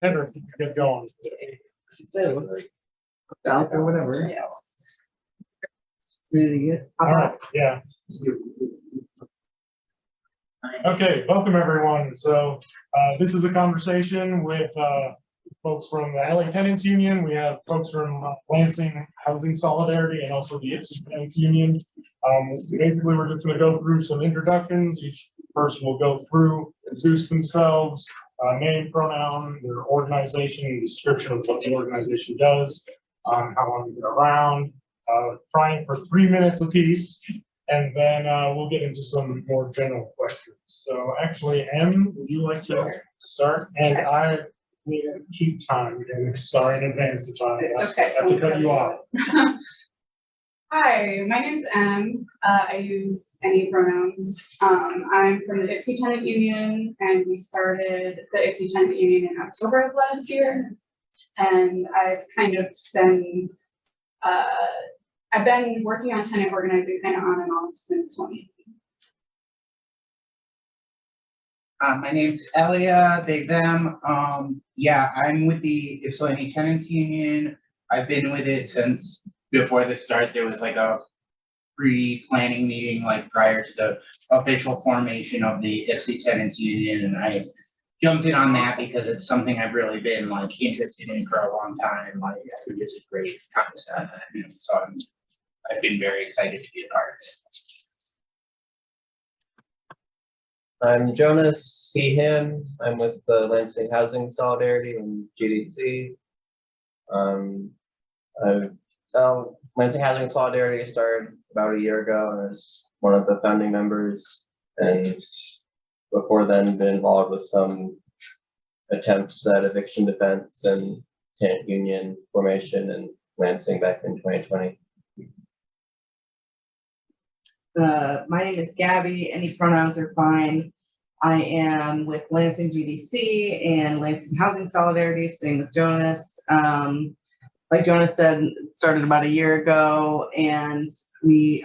Henry, you can get going. So, out or whatever. Yes. Really good. All right, yeah. Okay, welcome everyone. So this is a conversation with folks from the LA Tenants Union. We have folks from Lansing Housing Solidarity and also the Ypsilanti Tenants Union. Basically, we're just going to go through some introductions. Each person will go through, introduce themselves, name, pronoun, their organization, description of what the organization does, how long they've been around, trying for 3 minutes apiece. And then we'll get into some more general questions. So actually, Em, would you like to start? And I need to keep time. And sorry in advance if I Okay. have to cut you off. Hi, my name's Em. I use any pronouns. I'm from the Ypsilanti Tenant Union, and we started the Ypsilanti Tenant Union in October of last year. And I've kind of been working on tenant organizing kind of on and off since 2018. My name's Elia, they, them. Yeah, I'm with the Ypsilanti Tenants Union. I've been with it since before the start. There was like a pre-planning meeting, like prior to the official formation of the Ypsilanti Tenants Union, and I jumped in on that because it's something I've really been like interested in for a long time. Like, I think it's a great concept, so I've been very excited to be a part of it. I'm Jonas, he, him. I'm with the Lansing Housing Solidarity and GDC. Lansing Housing Solidarity started about a year ago, and I was one of the founding members, and before then been involved with some attempts at eviction defense and tenant union formation in Lansing back in 2020. My name is Gabby. Any pronouns are fine. I am with Lansing GDC and Lansing Housing Solidarity, same with Jonas. Like Jonas said, it started about a year ago, and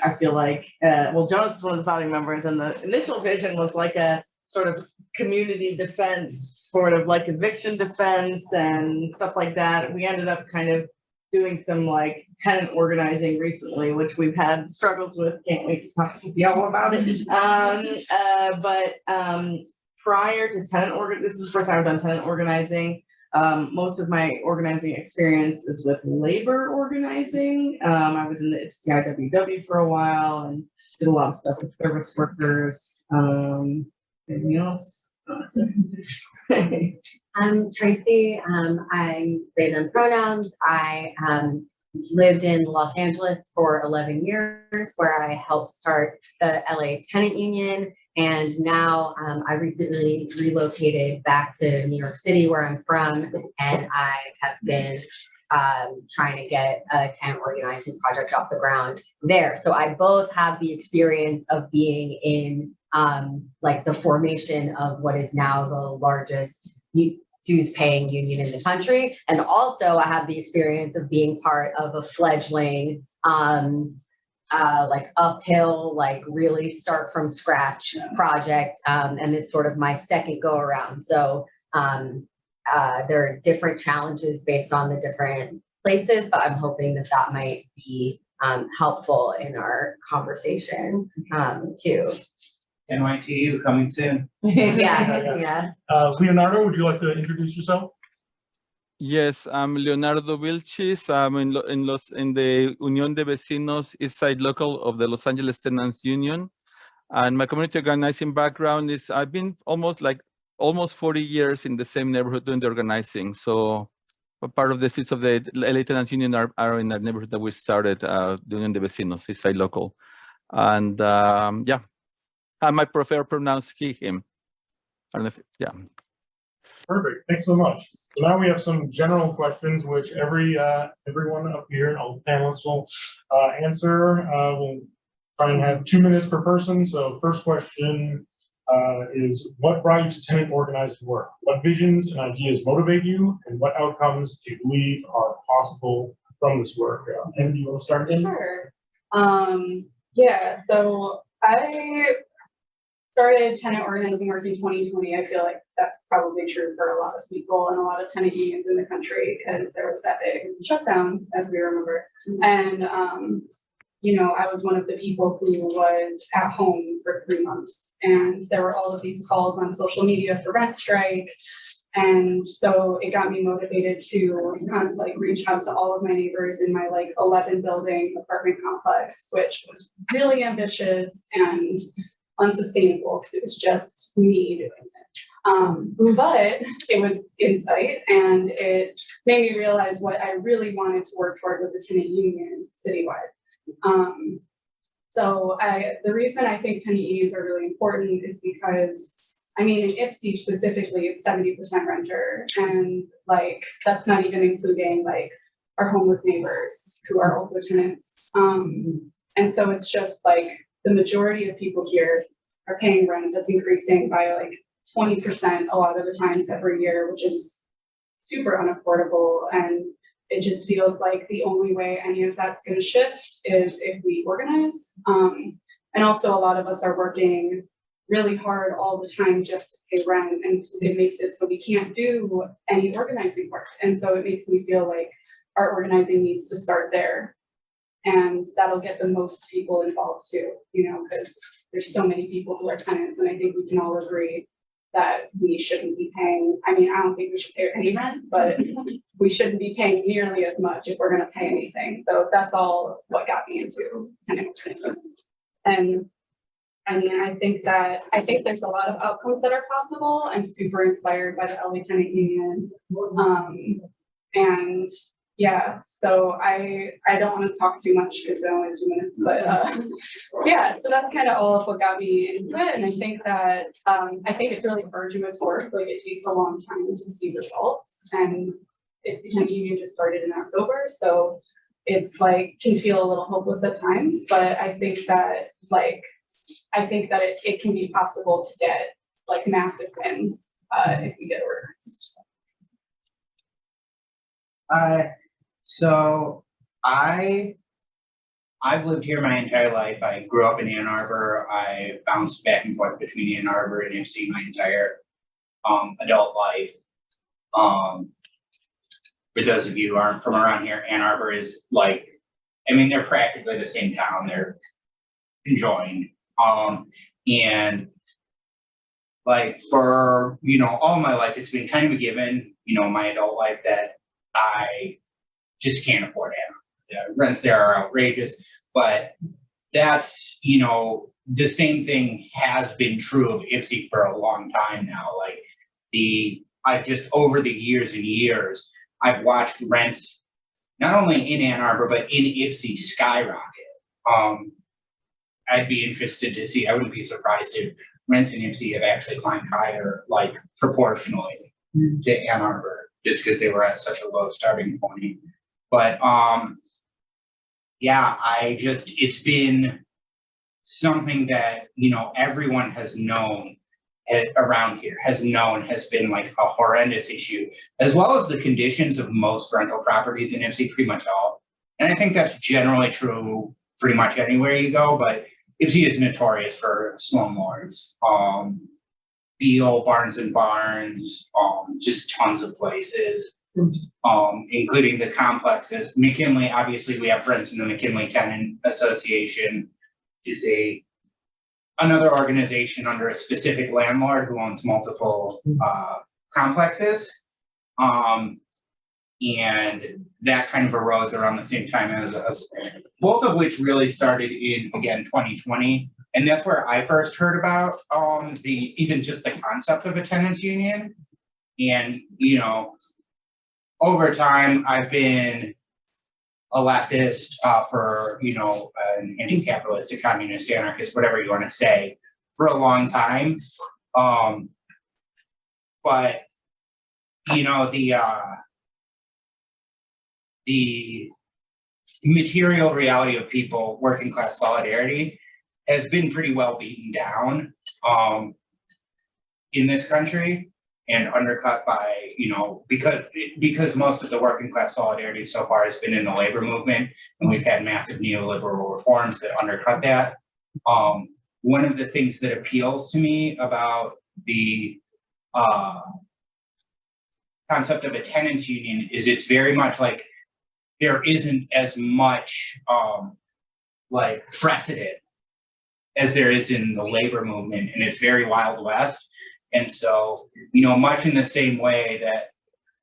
I feel like, Jonas is one of the founding members, and the initial vision was like a sort of community defense, sort of like eviction defense and stuff like that. We ended up kind of doing some like tenant organizing recently, which we've had struggles with. Can't wait to talk to y'all about it. But prior to this is the first time I've done tenant organizing. Most of my organizing experience is with labor organizing. I was in the IWW for a while and did a lot of stuff with service workers. Anything else? I'm Tracy. I they them pronouns. I lived in Los Angeles for 11 years, where I helped start the LA Tenant Union, and now I recently relocated back to New York City, where I'm from, and I have been trying to get a tenant organizing project off the ground there. So I both have the experience of being in like the formation of what is now the largest dues paying union in the country. And also I have the experience of being part of a fledgling, like uphill, like really start from scratch project. And it's sort of my second go around. So there are different challenges based on the different places, but I'm hoping that that might be helpful in our conversation too. NYTU coming soon. Yeah. Leonardo, would you like to introduce yourself? Yes, I'm Leonardo Vilchis. I'm in the Unión de Vecinos East Side Local of the Los Angeles Tenants Union. And my community organizing background is I've been almost 40 years in the same neighborhood doing the organizing. So a part of the seats of the LA Tenants Union are in the neighborhood that we started, the Unión de Vecinos East Side Local. And yeah. I might prefer pronounce he, him. I don't know if, yeah. Perfect. Thanks so much. So now we have some general questions, which everyone up here and all the panelists will answer. We'll try and have 2 minutes per person. So first question is, what brought you to tenant organizing work? What visions and ideas motivate you, and what outcomes do you believe are possible from this work? And do you want to start again? Sure. Yeah. So started tenant organizing work in 2020. I feel like that's probably true for a lot of people and a lot of tenant unions in the country because there was that big shutdown, as we remember. And, you know, I was one of the people who was at home for 3 months, and there were all of these calls on social media for rent strike. And so it got me motivated to kind of like reach out to all of my neighbors in my like 11 building apartment complex, which was really ambitious and unsustainable because it was just me doing it. But it was insight, and it made me realize what I really wanted to work toward was a tenant union citywide. So the reason I think tenant unions are really important is because, I mean, in Ypsi specifically, it's 70% renter, and like that's not even including like our homeless neighbors who are also tenants. And so it's just like the majority of people here are paying rent that's increasing by like 20% a lot of the times every year, which is super unaffordable. And it just feels like the only way any of that's going to shift is if we organize. And also a lot of us are working really hard all the time just to pay rent, and it makes it so we can't do any organizing work. And so it makes me feel like our organizing needs to start there. And that'll get the most people involved too, you know, because there's so many people who are tenants, and I think we can all agree that we shouldn't be paying. I mean, I don't think we should pay any rent, but we shouldn't be paying nearly as much if we're going to pay anything. So that's all what got me into tenant organizing. And I mean, I think there's a lot of outcomes that are possible. I'm super inspired by the LA Tenant Union. And yeah, so I don't want to talk too much because I only have 2 minutes, but yeah, so that's kind of all of what got me into it. And I think that I think it's really arduous work. Like it takes a long time to see results, and Ypsi Tenant Union just started in October, so it's like can feel a little hopeless at times. But I think that it can be possible to get like massive wins if we get organized. So I've lived here my entire life. I grew up in Ann Arbor. I bounced back and forth between Ann Arbor and Ypsi my entire adult life. For those of you who aren't from around here, Ann Arbor is like, I mean, they're practically the same town. They're conjoined. And like for, you know, all my life, it's been kind of a given, you know, my adult life that I just can't afford it. The rents there are outrageous, but that's, you know, the same thing has been true of Ypsi for a long time now. Like I've just over the years and years, I've watched rents not only in Ann Arbor, but in Ypsi skyrocket. I'd be interested to see, I wouldn't be surprised if rents in Ypsi have actually climbed higher, like proportionally to Ann Arbor, just because they were at such a low starting point. But yeah, it's been something that, you know, everyone has known around here, has been like a horrendous issue, as well as the conditions of most rental properties in Ypsi, pretty much all. And I think that's generally true pretty much anywhere you go, but Ypsi is notorious for slumlords. Beale, Barnes and Barnes, just tons of places, including the complexes. McKinley, obviously we have friends in the McKinley Tenant Association, which is another organization under a specific landlord who owns multiple complexes. And that kind of arose around the same time as us, both of which really started in, again, 2020. And that's where I first heard about even just the concept of a tenants union. And, you know, over time, I've been a leftist for, you know, an anti-capitalist, a communist, anarchist, whatever you want to say, for a long time. But, you know, the material reality of people, working class solidarity, has been pretty well beaten down in this country and undercut by, you know, because most of the working class solidarity so far has been in the labor movement, and we've had massive neoliberal reforms that undercut that. one of the things that appeals to me about the concept of a tenants union is it's very much like there isn't as much like precedent as there is in the labor movement, and it's very Wild West. And so, you know, much in the same way that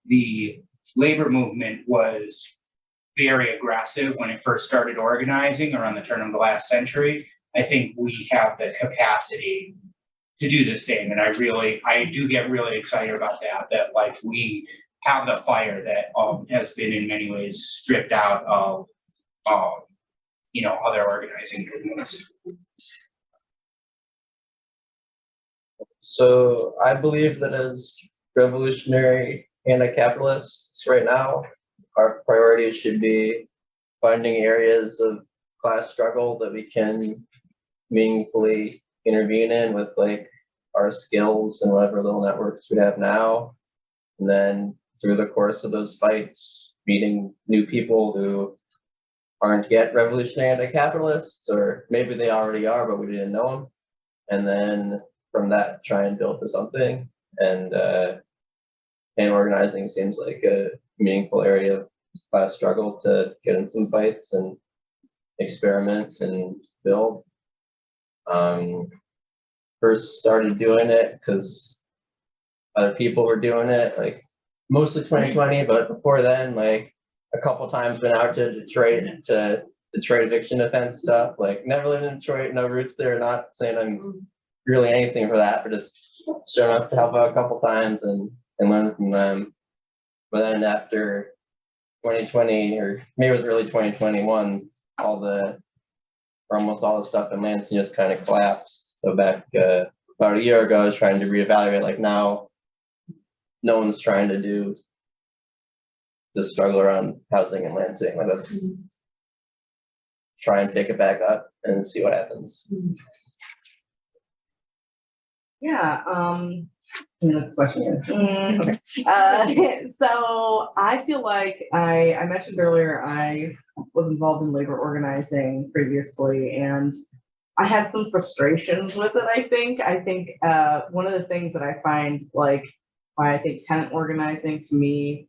the labor movement was very aggressive when it first started organizing around the turn of the last century, I think we have the capacity to do the same. And I do get really excited about that like we have the fire that has been in many ways stripped out of you know, other organizing movements. So I believe that as revolutionary anti-capitalists right now, our priorities should be finding areas of class struggle that we can meaningfully intervene in with like our skills and whatever little networks we have now. And then through the course of those fights, meeting new people who aren't yet revolutionary anti-capitalists, or maybe they already are, but we didn't know them. And then from that, try and build to something. And organizing seems like a meaningful area of class struggle to get in some fights and experiment and build. First started doing it because other people were doing it, like mostly 2020, but before then, like a couple times been out to Detroit to Detroit eviction defense stuff. Like never lived in Detroit, no roots there. Not saying I'm really anything for that, but just showing up to help out a couple times and learn from them. But then after 2020, or maybe it was early 2021, almost all the stuff in Lansing just kind of collapsed. So back about a year ago, I was trying to reevaluate. Like now, no one's trying to do the struggle around housing in Lansing. Like let's try and pick it back up and see what happens. Yeah, another question. Okay. So I feel like I mentioned earlier, I was involved in labor organizing previously, and I had some frustrations with it. I think one of the things that I find, like, why I think tenant organizing to me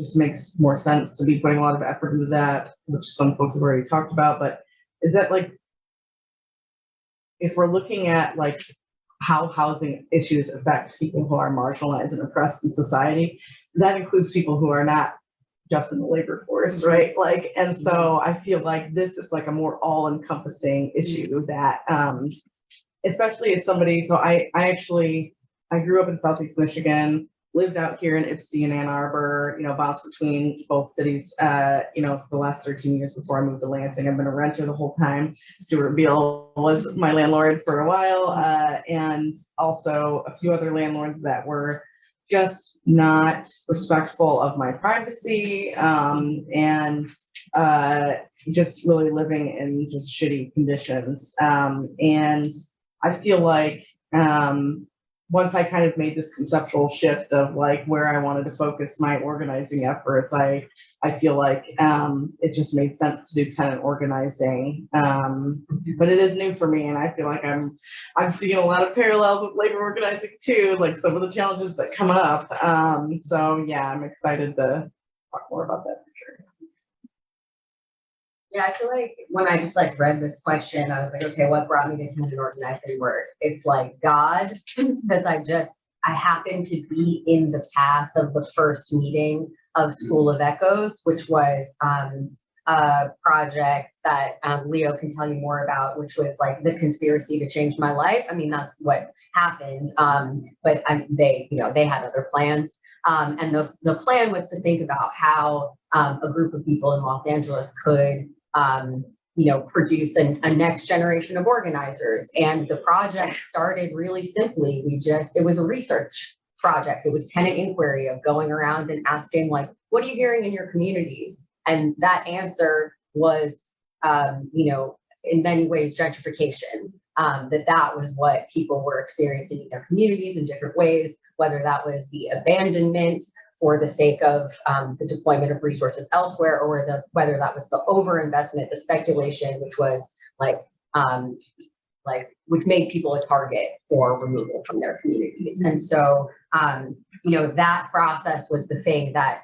just makes more sense to be putting a lot of effort into that, which some folks have already talked about, but is that like, if we're looking at like how housing issues affect people who are marginalized and oppressed in society, that includes people who are not just in the labor force, right? Like, and so I feel like this is like a more all-encompassing issue that, especially if somebody, so I grew up in Southeast Michigan, lived out here in Ypsilanti and Ann Arbor, you know, bounced between both cities, you know, for the last 13 years before I moved to Lansing. I've been a renter the whole time. Stuart Beal was my landlord for a while, and also a few other landlords that were just not respectful of my privacy, and just really living in just shitty conditions. And I feel like, once I kind of made this conceptual shift of like where I wanted to focus my organizing efforts, I feel like it just made sense to do tenant organizing. But it is new for me, and I feel like I'm seeing a lot of parallels with labor organizing too, like some of the challenges that come up. So yeah, I'm excited to talk more about that for sure. Yeah, I feel like when I just like read this question, I was like, okay, what brought me to tenant organizing work? It's like God, because I happened to be in the path of the first meeting of School of Echoes, which was a project that Leo can tell you more about, which was like the conspiracy to change my life. I mean, that's what happened. But they had other plans. And the plan was to think about how a group of people in Los Angeles could produce a next generation of organizers. And the project started really simply. It was a research project. It was tenant inquiry of going around and asking, like, what are you hearing in your communities? And that answer was, in many ways, gentrification. That was what people were experiencing in their communities in different ways, whether that was the abandonment for the sake of the deployment of resources elsewhere, or whether that was the overinvestment, the speculation, which was like which made people a target for removal from their communities. And so, that process was the thing that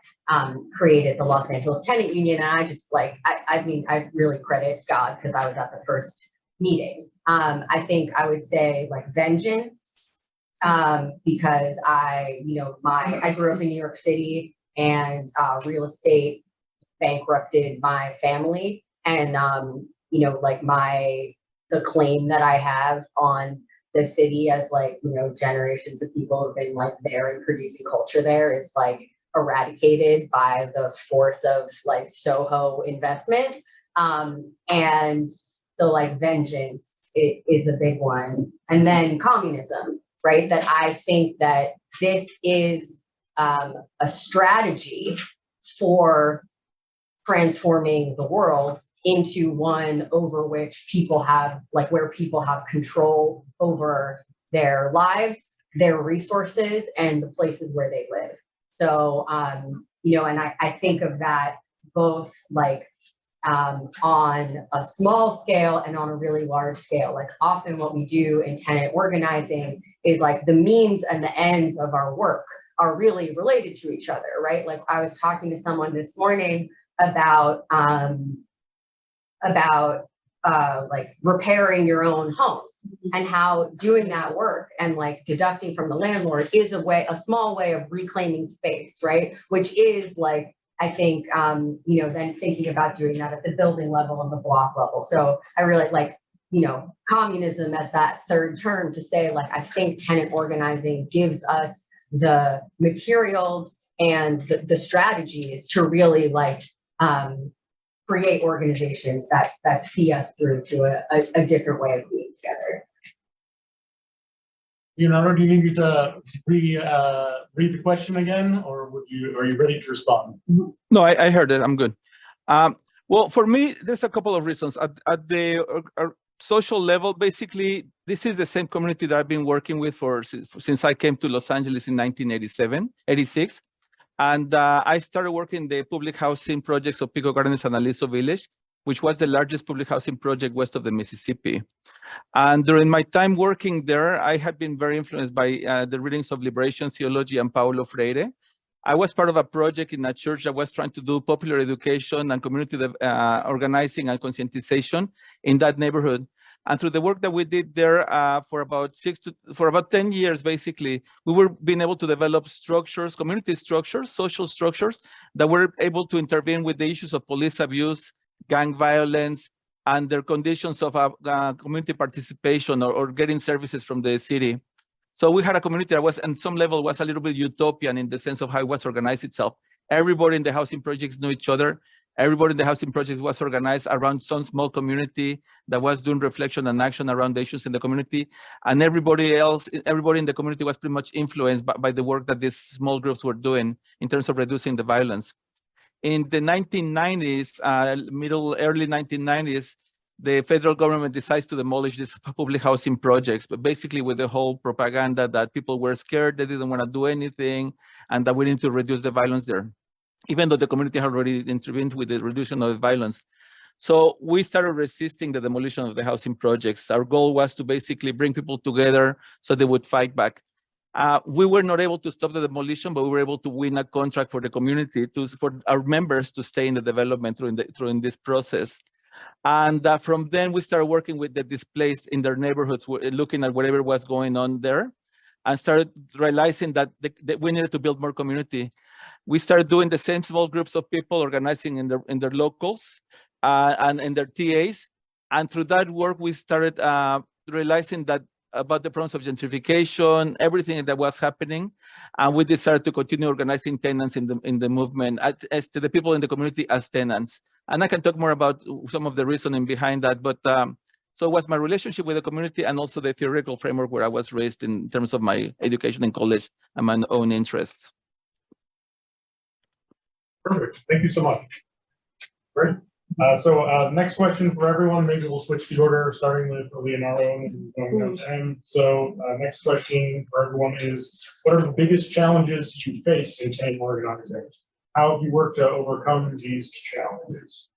created the Los Angeles Tenant Union. And I just I really credit God because I was at the first meeting. I think I would say vengeance, because I grew up in New York City, and real estate bankrupted my family, and the claim that I have on the city as generations of people have been there and producing culture there is eradicated by the force of Soho investment. And so vengeance is a big one. And then communism, right? That I think that this is a strategy for transforming the world into one over which people have where people have control over their lives, their resources, and the places where they live. So, and I think of that both on a small scale and on a really large scale. Often what we do in tenant organizing is the means and the ends of our work are really related to each other, right? I was talking to someone this morning about repairing your own homes, and how doing that work and deducting from the landlord is a small way of reclaiming space, right? Which is I think, then thinking about doing that at the building level and the block level. So I really communism as that third term to say, I think tenant organizing gives us the materials and the strategies to really create organizations that see us through to a different way of being together. Leonardo, do you need me to read the question again, or are you ready to respond? No, I heard it. I'm good. Well, for me, there's a couple of reasons. At the social level, basically, this is the same community that I've been working with since I came to Los Angeles in 1986. And I started working the public housing projects of Pico Gardens and Aliso Village, which was the largest public housing project west of the Mississippi. And during my time working there, I had been very influenced by the readings of liberation theology and Paulo Freire. I was part of a project in a church that was trying to do popular education and community organizing and conscientization in that neighborhood. And through the work that we did there for about 10 years, basically, we were being able to develop structures, community structures, social structures that were able to intervene with the issues of police abuse, gang violence, and their conditions of community participation or getting services from the city. So we had a community that was, on some level, was a little bit utopian in the sense of how it was organized itself. Everybody in the housing projects knew each other. Everybody in the housing project was organized around some small community that was doing reflection and action around the issues in the community. And everybody in the community was pretty much influenced by the work that these small groups were doing in terms of reducing the violence. In the 1990s, early 1990s, the federal government decides to demolish these public housing projects, but basically with the whole propaganda that people were scared, they didn't want to do anything, and that we need to reduce the violence there, even though the community had already intervened with the reduction of the violence. So we started resisting the demolition of the housing projects. Our goal was to basically bring people together so they would fight back. We were not able to stop the demolition, but we were able to win a contract for the community for our members to stay in the development during this process. And from then we started working with the displaced in their neighborhoods, looking at whatever was going on there, and started realizing that we needed to build more community. We started doing the same small groups of people organizing in their locals and in their TAs. And through that work, we started realizing that about the problems of gentrification, everything that was happening. And we decided to continue organizing tenants in the movement as to the people in the community as tenants. And I can talk more about some of the reasoning behind that. But so it was my relationship with the community and also the theoretical framework where I was raised in terms of my education in college and my own interests. Perfect. Thank you so much. Great. So next question for everyone, maybe we'll switch the order, starting with Leonardo and going down to M. So next question for everyone is, what are the biggest challenges you faced in tenant organizing? How have you worked to overcome these challenges?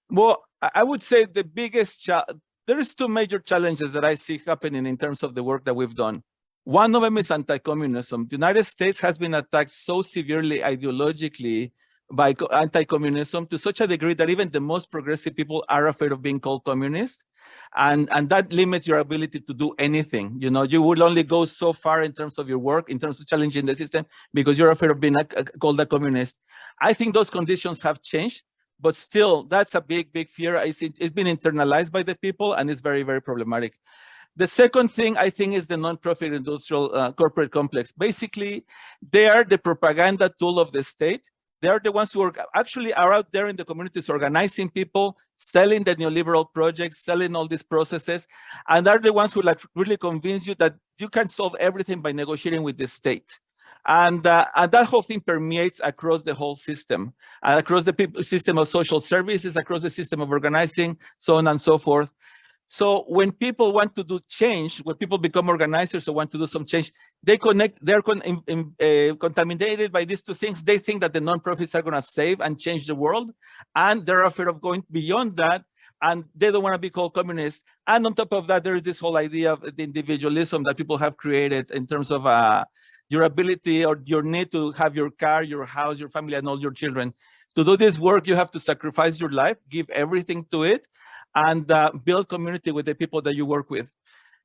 Well, I would say the biggest there is two major challenges that I see happening in terms of the work that we've done. One of them is anti-communism. The United States has been attacked so severely ideologically by anti-communism to such a degree that even the most progressive people are afraid of being called communist. And that limits your ability to do anything. You know, you will only go so far in terms of your work, in terms of challenging the system, because you're afraid of being called a communist. I think those conditions have changed, but still, that's a big, big fear. It's been internalized by the people, and it's very, very problematic. The second thing I think is the nonprofit industrial corporate complex. Basically, they are the propaganda tool of the state. They are the ones who are actually out there in the communities organizing people, selling the neoliberal projects, selling all these processes, and they're the ones who like really convince you that you can solve everything by negotiating with the state. And that whole thing permeates across the whole system, across the system of social services, across the system of organizing, so on and so forth. So when people want to do change, when people become organizers or want to do some change, they're contaminated by these two things. They think that the nonprofits are going to save and change the world, and they're afraid of going beyond that, and they don't want to be called communists. And on top of that, there is this whole idea of the individualism that people have created in terms of your ability or your need to have your car, your house, your family, and all your children. To do this work, you have to sacrifice your life, give everything to it, and build community with the people that you work with.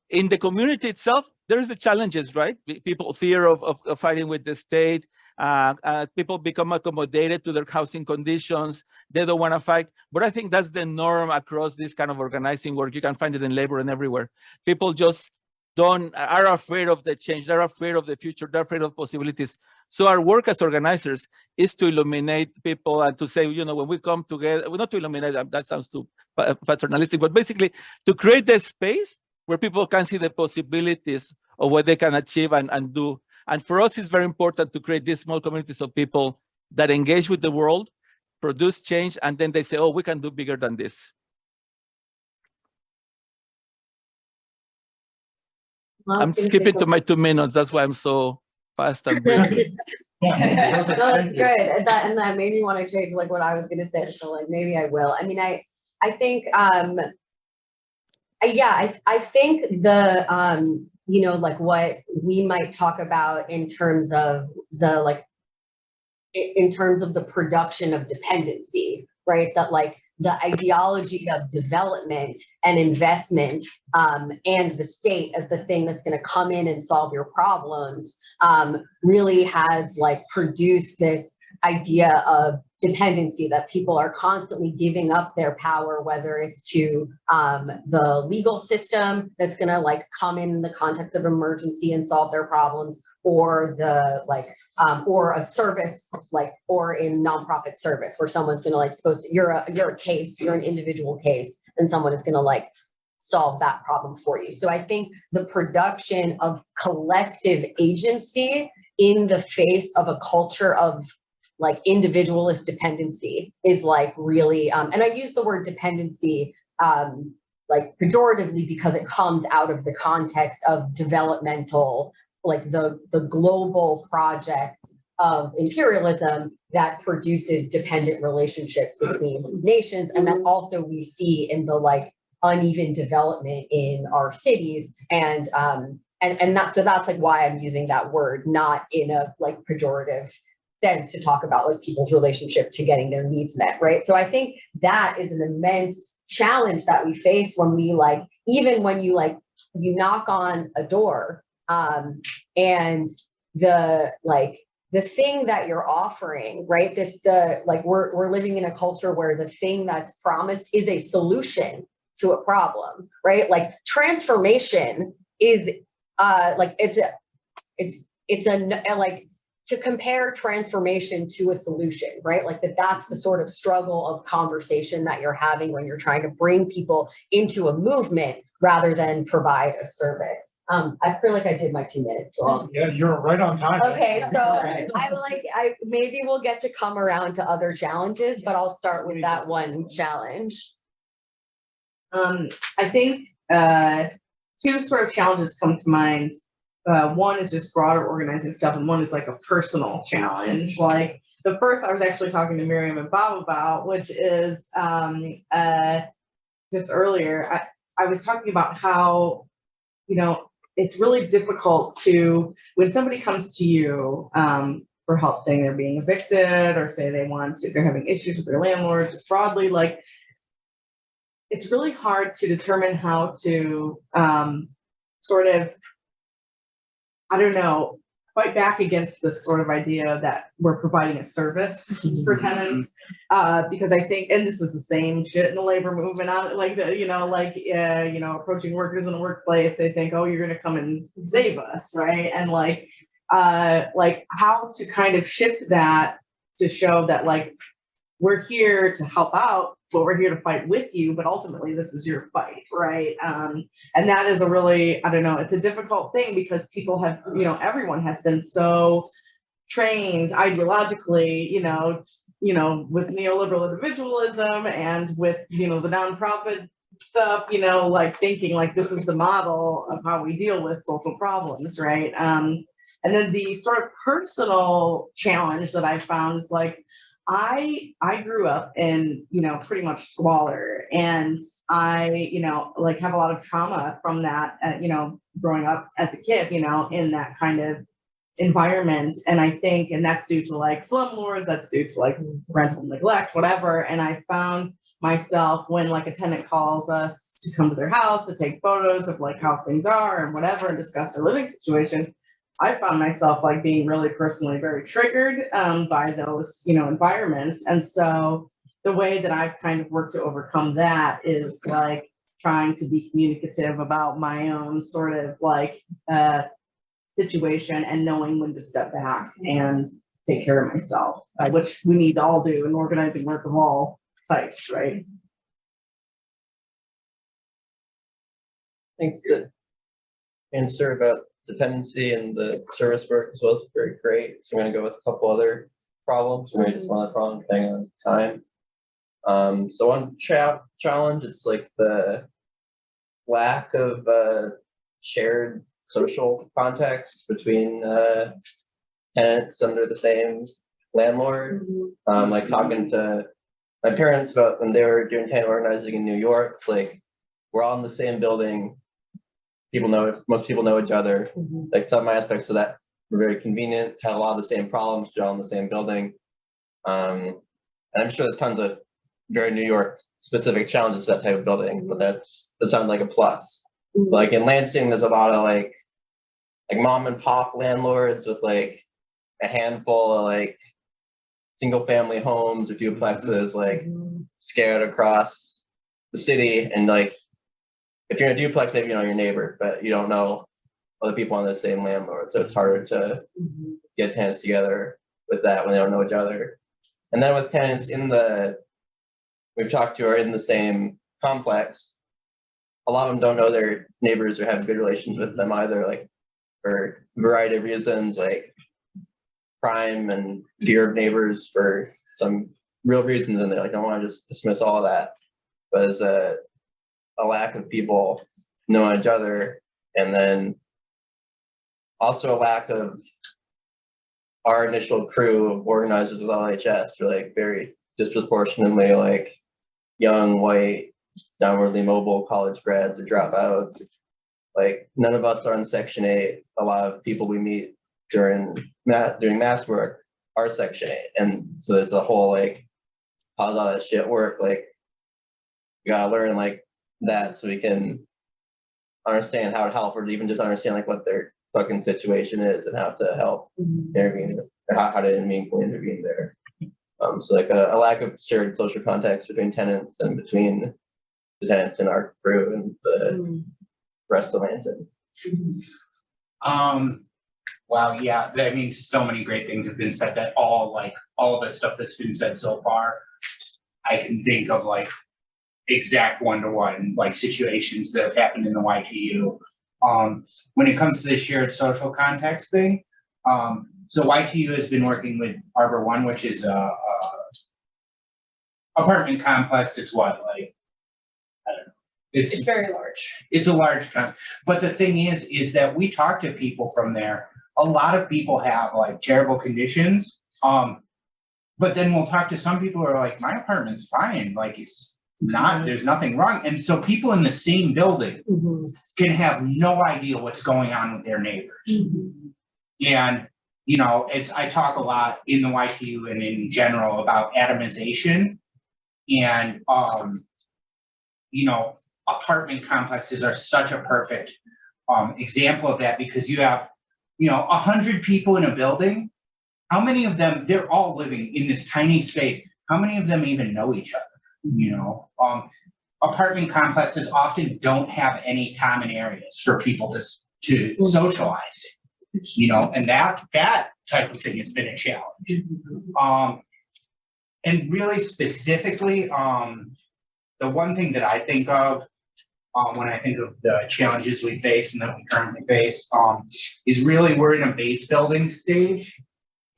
In the community itself, there's the challenges, right? People fear of fighting with the state. People become accommodated to their housing conditions. They don't want to fight. But I think that's the norm across this kind of organizing work. You can find it in labor and everywhere. People just are afraid of the change. They're afraid of the future. They're afraid of possibilities. So our work as organizers is to illuminate people and to say, you know, when we come together, well, not to illuminate, that sounds too paternalistic, but basically to create the space where people can see the possibilities of what they can achieve and do. And for us, it's very important to create these small communities of people that engage with the world, produce change, and then they say, oh, we can do bigger than this. Well, I'm skipping to my 2 minutes. That's why I'm so fast and brief. No, that's good. And that made me want to change like what I was gonna say. So like maybe I will. I mean, I think I think the you know, like what we might talk about in terms of the production of dependency, right? That like the ideology of development and investment and the state as the thing that's going to come in and solve your problems really has like produced this idea of dependency, that people are constantly giving up their power, whether it's to the legal system that's going to like come in the context of emergency and solve their problems, or the like or a service, like, or in nonprofit service where someone's gonna like you're a case, you're an individual case, and someone is gonna like solve that problem for you. So I think the production of collective agency in the face of a culture of like individualist dependency is like really, and I use the word dependency like pejoratively because it comes out of the context of developmental, like the global project of imperialism that produces dependent relationships between nations. And that also we see in the like uneven development in our cities. And that's like why I'm using that word, not in a like pejorative sense to talk about like people's relationship to getting their needs met, right? So I think that is an immense challenge that we face when we like, even when you like, you knock on a door, and the thing that you're offering, right? We're living in a culture where the thing that's promised is a solution to a problem, right? Like transformation is to compare transformation to a solution, right? Like that's the sort of struggle of conversation that you're having when you're trying to bring people into a movement rather than provide a service. I feel like I did my 2 minutes. So Yeah, you're right on time. okay, so I maybe we'll get to come around to other challenges, but I'll start with that one challenge. I think two sort of challenges come to mind. One is just broader organizing stuff, and one is like a personal challenge. Like the first I was actually talking to Miriam and Bob about, which is just earlier. I was talking about how, you know, it's really difficult to, when somebody comes to you for help, saying they're being evicted or say they're having issues with their landlord, just broadly, like, it's really hard to determine how to sort of, I don't know, fight back against this sort of idea that we're providing a service for tenants. Because I think, and this was the same shit in the labor movement, like, approaching workers in the workplace, they think, oh, you're gonna come and save us, right? And like how to kind of shift that to show that, like, we're here to help out, but we're here to fight with you, but ultimately this is your fight, right? And that is a really, I don't know, it's a difficult thing because people have, everyone has been so trained ideologically, with neoliberal individualism and with, the nonprofit stuff, like thinking like this is the model of how we deal with social problems, right? And then the sort of personal challenge that I found is like, I grew up in, pretty much squalor, and I, have a lot of trauma from that, growing up as a kid, in that kind of environment. And I think, and that's due to like slumlords, that's due to like parental neglect, whatever. And I found myself when like a tenant calls us to come to their house to take photos of like how things are and whatever and discuss their living situation, I found myself like being really personally very triggered by those, environments. And so the way that I've kind of worked to overcome that is like trying to be communicative about my own sort of like situation and knowing when to step back and take care of myself, which we need to all do in organizing work of all types, right? Thanks. Good answer about dependency and the service work as well is very great. So I'm going to go with a couple other problems, maybe just one other problem depending on time. So one challenge, it's like the lack of shared social context between tenants under the same landlord. Like talking to my parents about when they were doing tenant organizing in New York, like we're all in the same building. Most people know each other. Like some aspects of that were very convenient, had a lot of the same problems, you're all in the same building. And I'm sure there's tons of very New York specific challenges to that type of building, but that sounds like a plus. Like in Lansing, there's a lot of like mom and pop landlords with like a handful of like single family homes or duplexes like scattered across the city. And like if you're in a duplex, maybe you know your neighbor, but you don't know other people on the same landlord. So it's harder to get tenants together with that when they don't know each other. And then with tenants we've talked to are in the same complex, a lot of them don't know their neighbors or have good relations with them either, like for a variety of reasons, like crime and fear of neighbors for some real reasons, and they like don't want to just dismiss all of that. But there's a lack of people knowing each other, and then also a lack of our initial crew of organizers with LHS are like very disproportionately like young, white, downwardly mobile college grads or dropouts. Like none of us are on Section 8. A lot of people we meet during mass work are Section 8. And so there's the whole like, how does all that shit work? Like we gotta learn like that so we can understand how to help, or even just understand like what their fucking situation is and how to help intervene, or how to meaningfully intervene there. So like a lack of shared social context between tenants and between the tenants and our crew and the rest of Lansing. Wow, yeah, I mean, so many great things have been said that all of the stuff that's been said so far, I can think of like exact one-to-one like situations that have happened in the YTU. When it comes to the shared social context thing, so YTU has been working with Arbor One, which is a apartment complex. It's what, like, I don't know. It's very large. It's a large but the thing is that we talk to people from there. A lot of people have like terrible conditions. But then we'll talk to some people who are like, my apartment's fine. Like there's nothing wrong. And so people in the same building can have no idea what's going on with their neighbors. And, you know, I talk a lot in the YTU and in general about atomization. And, you know, apartment complexes are such a perfect example of that, because you have, you know, 100 people in a building. How many of them, they're all living in this tiny space. How many of them even know each other? You know, apartment complexes often don't have any common areas for people to socialize in, you know, and that type of thing has been a challenge. And really specifically, the one thing that I think of when I think of the challenges we face and that we currently face is really we're in a base building stage.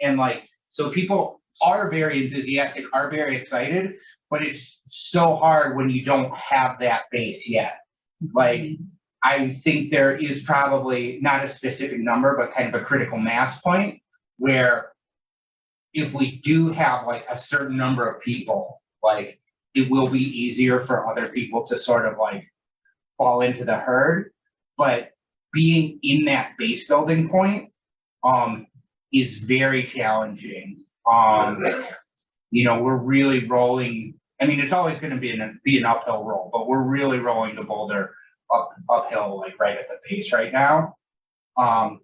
And like, so people are very enthusiastic, are very excited, but it's so hard when you don't have that base yet. Like, I think there is probably not a specific number, but kind of a critical mass point where if we do have like a certain number of people, like it will be easier for other people to sort of like fall into the herd. But being in that base building point is very challenging. You know, we're really rolling. I mean, it's always going to be an uphill roll, but we're really rolling the boulder uphill, like right at the base right now. And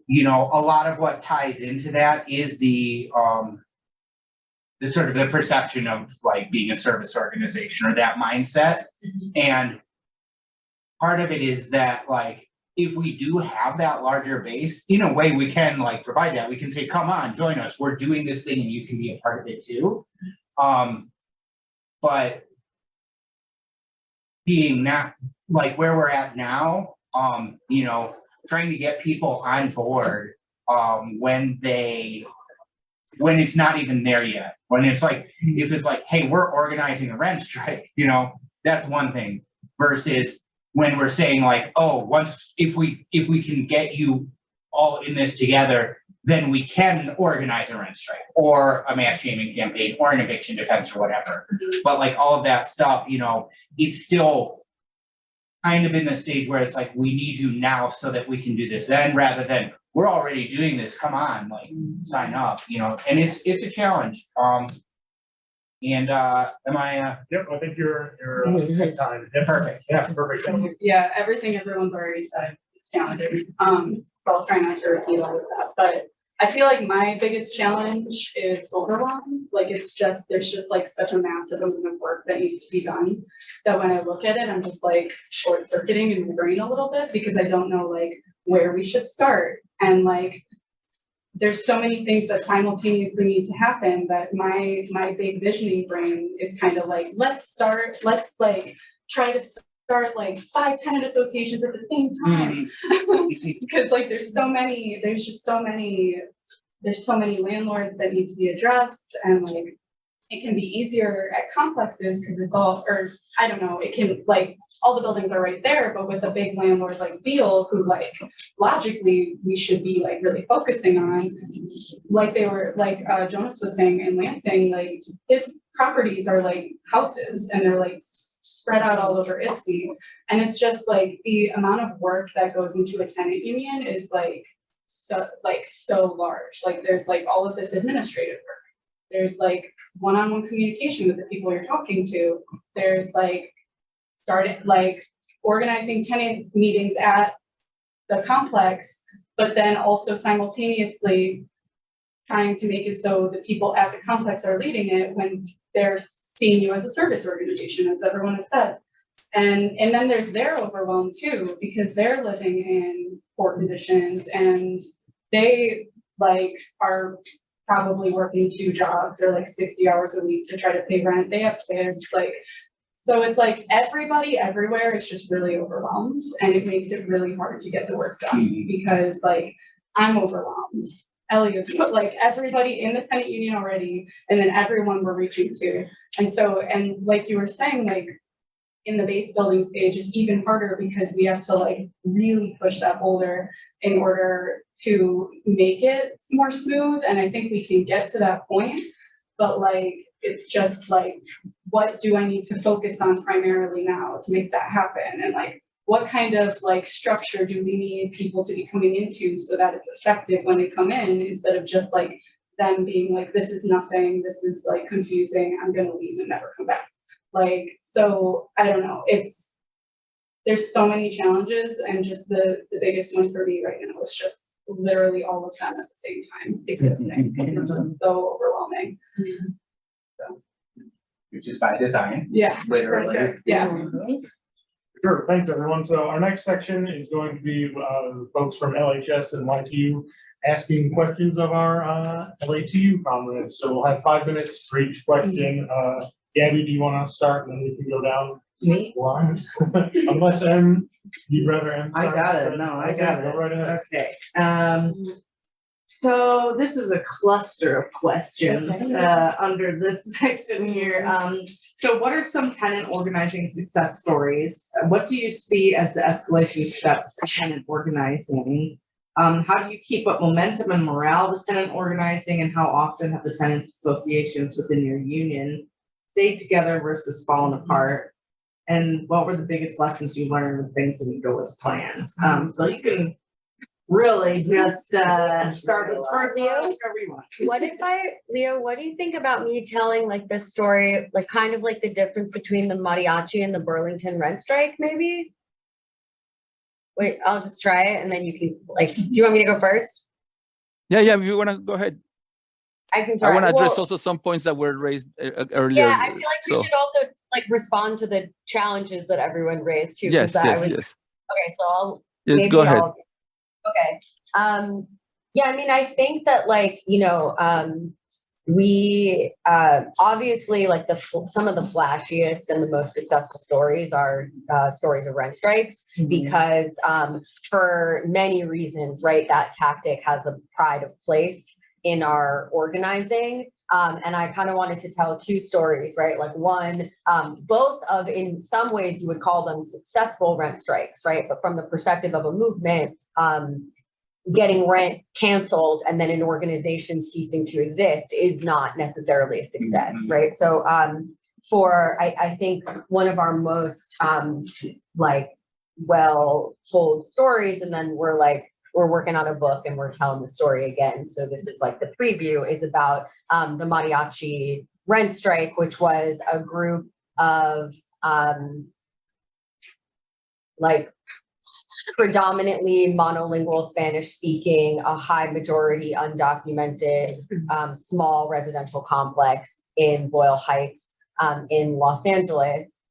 you know, a lot of what ties into that is the sort of the perception of like being a service organization or that mindset. And part of it is that like, if we do have that larger base, in a way we can like provide that. We can say, come on, join us. We're doing this thing and you can be a part of it too. But being not like where we're at now, you know, trying to get people on board when it's not even there yet. When it's like, if it's like, hey, we're organizing a rent strike, you know, that's one thing, versus when we're saying like, oh, if we can get you all in this together, then we can organize a rent strike or a mass shaming campaign or an eviction defense or whatever. But like all of that stuff, you know, it's still kind of in the stage where it's like, we need you now so that we can do this then, rather than we're already doing this, come on, like sign up, you know. And it's a challenge. And am I Yep, I think you're on time. Yeah, perfect? Yeah, perfect. Thank you. Yeah, everything everyone's already said is challenging. So I'll try not to repeat all of that, but I feel like my biggest challenge is overwhelm. Like there's just like such a massive amount of work that needs to be done that when I look at it, I'm just like short circuiting in my brain a little bit because I don't know like where we should start. And like, there's so many things that simultaneously need to happen that my big visioning brain is kind of like, let's like try to start like 5 tenant associations at the same time. Because like there's so many landlords that need to be addressed, and like it can be easier at complexes because it's all, or I don't know, it can like all the buildings are right there, but with a big landlord like Beal, who like logically we should be like really focusing on, like they were like Jonas was saying in Lansing, like his properties are like houses and they're like spread out all over Ypsi, and it's just like the amount of work that goes into a tenant union is like so large. Like there's like all of this administrative work. There's like one-on-one communication with the people you're talking to. There's like organizing tenant meetings at the complex, but then also simultaneously trying to make it so the people at the complex are leading it when they're seeing you as a service organization, as everyone has said. And then there's their overwhelm too, because they're living in poor conditions and they like are probably working 2 jobs or like 60 hours a week to try to pay rent. They have kids, like, so it's like everybody everywhere is just really overwhelmed, and it makes it really hard to get the work done because like I'm overwhelmed. Ellie is, like everybody in the tenant union already, and then everyone we're reaching to. And so, and like you were saying, like in the base building stage, it's even harder because we have to like really push that boulder in order to make it more smooth. And I think we can get to that point, but like, it's just like what do I need to focus on primarily now to make that happen? And like, what kind of like structure do we need people to be coming into so that it's effective when they come in, instead of just like them being like, this is nothing, this is like confusing, I'm gonna leave and never come back. Like, so I don't know, there's so many challenges, and just the biggest one for me right now is just literally all of them at the same time existing. It's so overwhelming. Which is by design, Yeah. literally. Yeah. Sure, thanks everyone. So our next section is going to be folks from LHS and YTU asking questions of our LATU comrades. So we'll have 5 minutes for each question. Gabby, do you want to start, and then we can go down Me? the line? Unless you'd rather M. I got it. No, I got Go it. right ahead. Okay. So this is a cluster of questions under this section here. So what are some tenant organizing success stories? What do you see as the escalation steps for tenant organizing? How do you keep up momentum and morale with tenant organizing, and how often have the tenants associations within your union stayed together versus fallen apart? And what were the biggest lessons you learned when things didn't go as planned? So you can really just start with first everyone. Leo, what do you think about me telling like this story, like kind of like the difference between the mariachi and the Burlington rent strike, maybe? Wait, I'll just try it and then you can like, do you want me to go first? Yeah, if you want to go ahead. I can try. I want to address Well, also some points that were raised earlier. yeah, I feel like we should also like respond to the challenges that everyone raised too. Yes. Okay, so I'll Go ahead. Okay. Yeah, I mean, I think that like, we obviously like some of the flashiest and the most successful stories are stories of rent strikes, because for many reasons, right, that tactic has a pride of place in our organizing. And I kind of wanted to tell two stories, right? Like one, both of, in some ways you would call them successful rent strikes, right? But from the perspective of a movement, getting rent canceled and then an organization ceasing to exist is not necessarily a success, right? So I think one of our most like well told stories, and then we're working on a book and we're telling the story again. So this is like the preview, is about the mariachi rent strike, which was a group of like predominantly monolingual Spanish speaking, a high majority undocumented, small residential complex in Boyle Heights in Los Angeles,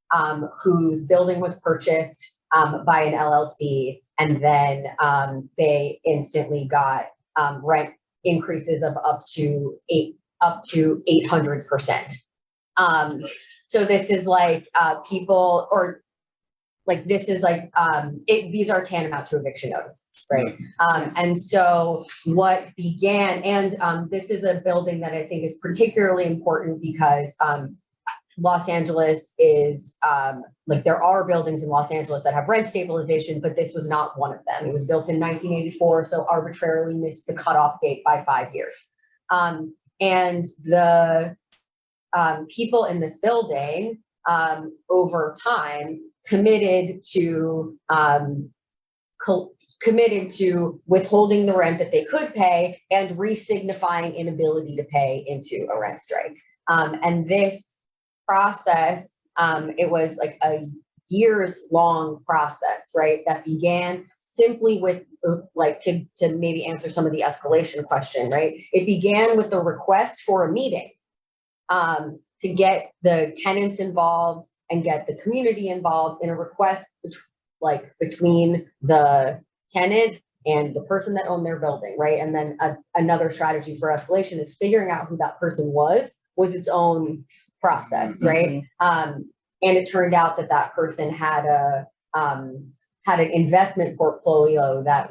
whose building was purchased by an LLC. And then they instantly got rent increases of up to 800%. So this is like people, or like this is like these are tantamount to eviction notices, right? And so what began, and this is a building that I think is particularly important because Los Angeles is like, there are buildings in Los Angeles that have rent stabilization, but this was not one of them. It was built in 1984, so arbitrarily missed the cutoff date by 5 years. And the people in this building over time committed to withholding the rent that they could pay and re-signifying inability to pay into a rent strike. And this process, it was like a years-long process, right? That began simply with like, to maybe answer some of the escalation question, right? It began with the request for a meeting to get the tenants involved and get the community involved in a request between the tenant and the person that owned their building, right? And then another strategy for escalation is figuring out who that person was its own process, right? And it turned out that person had an investment portfolio that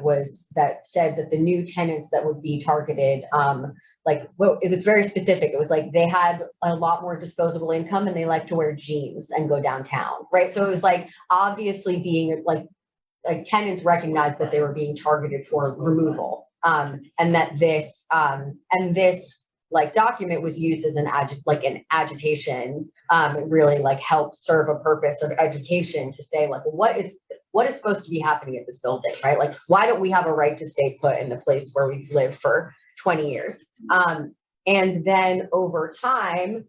said that the new tenants that would be targeted, it was very specific. It was like they had a lot more disposable income and they like to wear jeans and go downtown, right? So it was like obviously being like tenants recognized that they were being targeted for removal, and that this like document was used as an agitation, it really like helped serve a purpose of education to say like, what is supposed to be happening at this building, right? Like, why don't we have a right to stay put in the place where we've lived for 20 years? And then over time,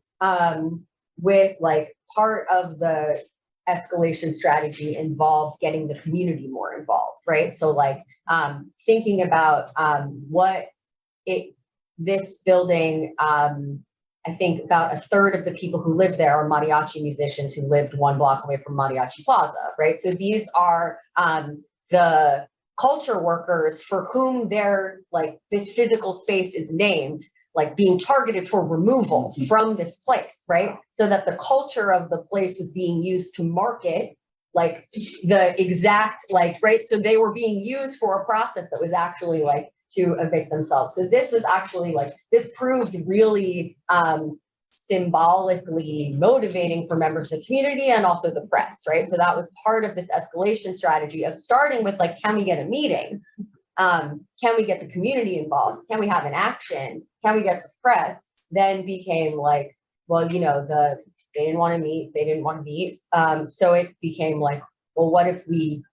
with like part of the escalation strategy involved getting the community more involved, right? So like thinking about this building, I think about a third of the people who live there are mariachi musicians who lived 1 block away from Mariachi Plaza, right? So these are the culture workers for whom they're like this physical space is named, like being targeted for removal from this place, right? So that the culture of the place was being used to market like the exact, like, right? So they were being used for a process that was actually like to evict themselves. So this was actually like, this proved really symbolically motivating for members of the community and also the press, right? So that was part of this escalation strategy of starting with like, can we get a meeting? Can we get the community involved? Can we have an action? Can we get to press? Then became like, well, you know, they didn't want to meet, they didn't want to meet. So it became like, well, what if we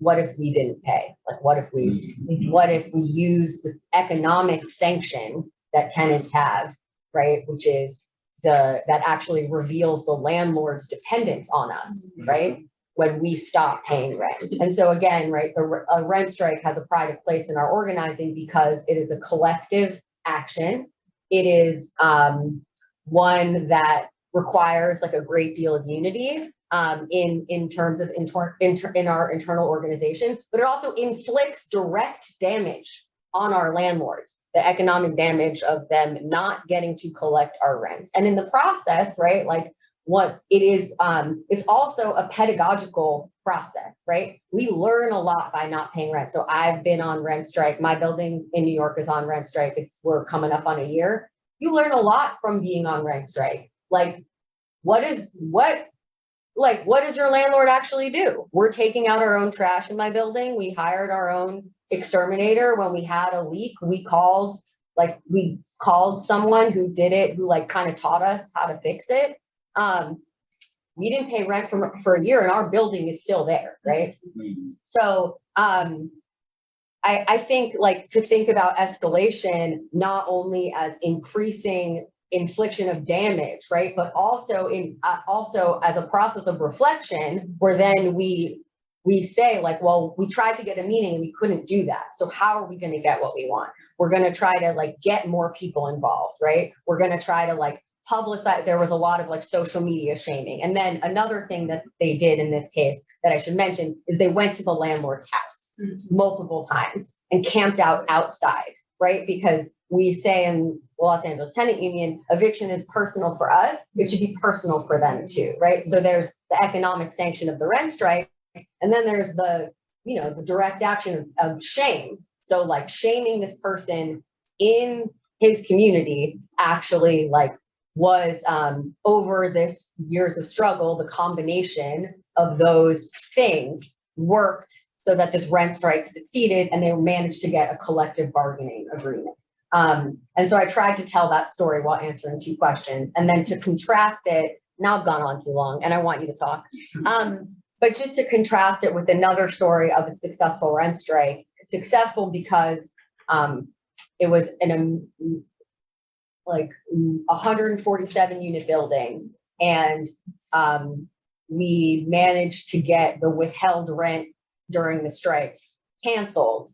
didn't pay? Like, what if we use the economic sanction that tenants have, right? Which is that actually reveals the landlord's dependence on us, right? When we stop paying rent. And so again, right, a rent strike has a pride of place in our organizing because it is a collective action. It is one that requires like a great deal of unity in terms of in our internal organization, but it also inflicts direct damage on our landlords, the economic damage of them not getting to collect our rents. And in the process, right, like what it is, it's also a pedagogical process, right? We learn a lot by not paying rent. So I've been on rent strike. My building in New York is on rent strike. We're coming up on a year. You learn a lot from being on rent strike. Like, what does your landlord actually do? We're taking out our own trash in my building. We hired our own exterminator. When we had a leak, we called someone who did it, who like kind of taught us how to fix it. We didn't pay rent for a year and our building is still there, right? So I think like to think about escalation not only as increasing infliction of damage, right? But also also as a process of reflection, where then we say like, well, we tried to get a meeting and we couldn't do that. So how are we going to get what we want? We're going to try to like get more people involved, right? We're going to try to like publicize. There was a lot of like social media shaming. And then another thing that they did in this case that I should mention is they went to the landlord's house multiple times and camped out outside, right? Because we say in Los Angeles Tenant Union, eviction is personal for us. It should be personal for them too, right? So there's the economic sanction of the rent strike. And then there's the, you know, the direct action of shame. So like shaming this person in his community actually like was over this years of struggle, the combination of those things worked so that this rent strike succeeded and they managed to get a collective bargaining agreement. And so I tried to tell that story while answering 2 questions, and then to contrast it, now I've gone on too long and I want you to talk. But just to contrast it with another story of a successful rent strike, successful because it was like 147 unit building, and we managed to get the withheld rent during the strike canceled,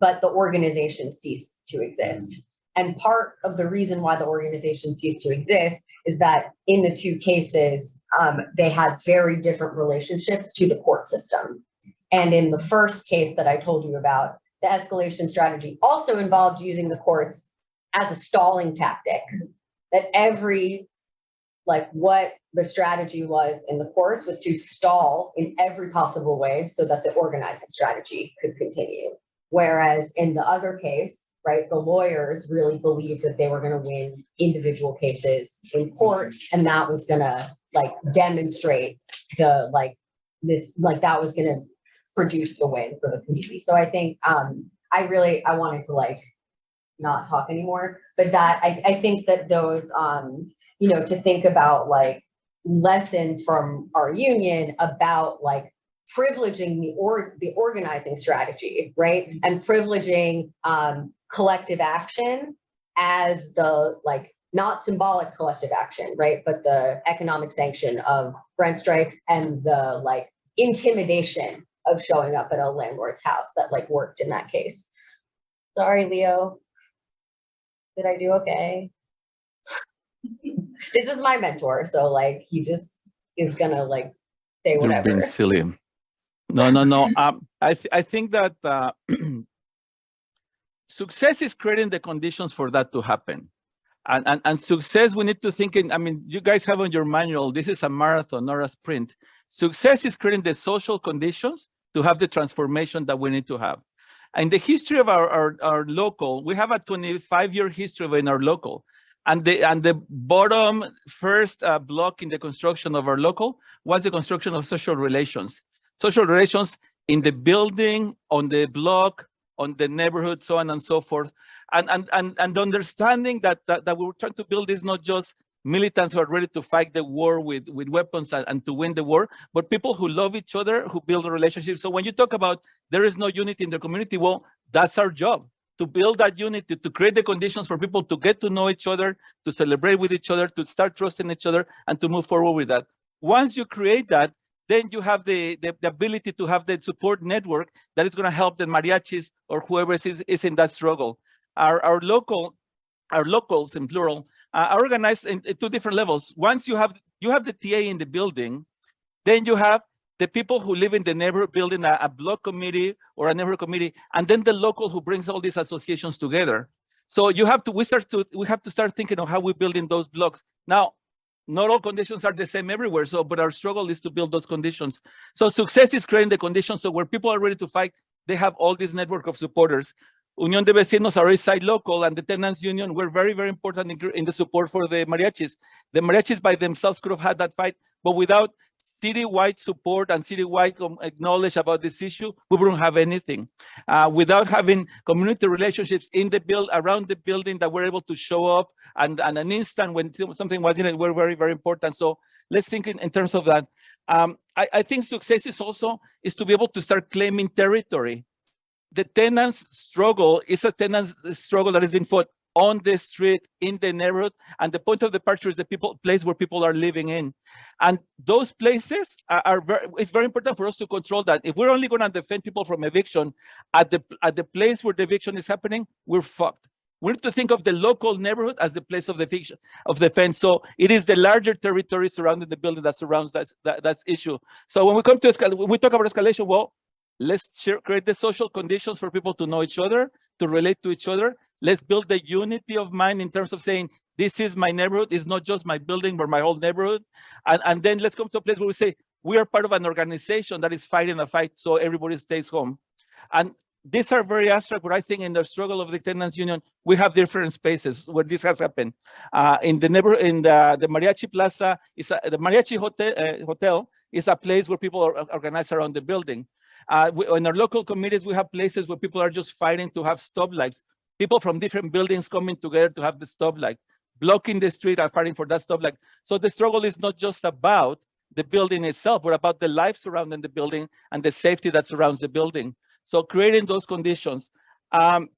but the organization ceased to exist. And part of the reason why the organization ceased to exist is that in the 2 cases, they had very different relationships to the court system. And in the first case that I told you about, the escalation strategy also involved using the courts as a stalling tactic. That what the strategy was in the courts was to stall in every possible way so that the organizing strategy could continue. Whereas in the other case, right, the lawyers really believed that they were going to win individual cases in court, and that was going to like demonstrate that was going to produce the win for the community. So I think I wanted to like not talk anymore. But that, I think that those, you know, to think about like lessons from our union about like privileging the organizing strategy, right? And privileging collective action as the like not symbolic collective action, right? But the economic sanction of rent strikes and the like intimidation of showing up at a landlord's house that like worked in that case. Sorry, Leo. Did I do okay? This is my mentor, so like he just is gonna like say You're whatever. being silly. No. I think that success is creating the conditions for that to happen. And success, we need to think in, I mean, you guys have on your manual, this is a marathon, not a sprint. Success is creating the social conditions to have the transformation that we need to have. In the history of our local, we have a 25-year history in our local. And the bottom first block in the construction of our local was the construction of social relations. Social relations in the building, on the block, on the neighborhood, so on and so forth. And the understanding that we were trying to build is not just militants who are ready to fight the war with weapons and to win the war, but people who love each other, who build a relationship. So when you talk about there is no unity in the community, well, that's our job, to build that unity, to create the conditions for people to get to know each other, to celebrate with each other, to start trusting each other, and to move forward with that. Once you create that, then you have the ability to have the support network that is going to help the mariachis or whoever is in that struggle. Our locals in plural are organized in 2 different levels. Once you have the TA in the building, then you have the people who live in the neighborhood building a block committee or a neighborhood committee, and then the local who brings all these associations together. So we have to start thinking of how we build in those blocks. Now, not all conditions are the same everywhere, but our struggle is to build those conditions. So success is creating the conditions so where people are ready to fight, they have all this network of supporters. Unión de Vecinos, our East Side local, and the Tenants Union were very, very important in the support for the mariachis. The mariachis by themselves could have had that fight, but without citywide support and citywide knowledge about this issue, we wouldn't have anything. Without having community relationships around the building that were able to show up and an instant when something was needed were very, very important. So let's think in terms of that. I think success is to be able to start claiming territory. The tenants struggle is a tenants struggle that has been fought on the street, in the neighborhood, and the point of departure is the place where people are living in. And those places it's very important for us to control that. If we're only going to defend people from eviction at the place where the eviction is happening, we're fucked. We need to think of the local neighborhood as the place of defense. So it is the larger territory surrounding the building that surrounds that issue. So when we talk about escalation, well, let's create the social conditions for people to know each other, to relate to each other. Let's build the unity of mind in terms of saying, this is my neighborhood. It's not just my building, but my whole neighborhood. And then let's come to a place where we say, we are part of an organization that is fighting a fight so everybody stays home. And these are very abstract, but I think in the struggle of the Tenants Union, we have different spaces where this has happened. In the Mariachi Plaza, the Mariachi Hotel is a place where people are organized around the building. In our local communities, we have places where people are just fighting to have stoplights. People from different buildings coming together to have the stoplight, blocking the street and fighting for that stoplight. So the struggle is not just about the building itself, but about the life surrounding the building and the safety that surrounds the building. So creating those conditions. And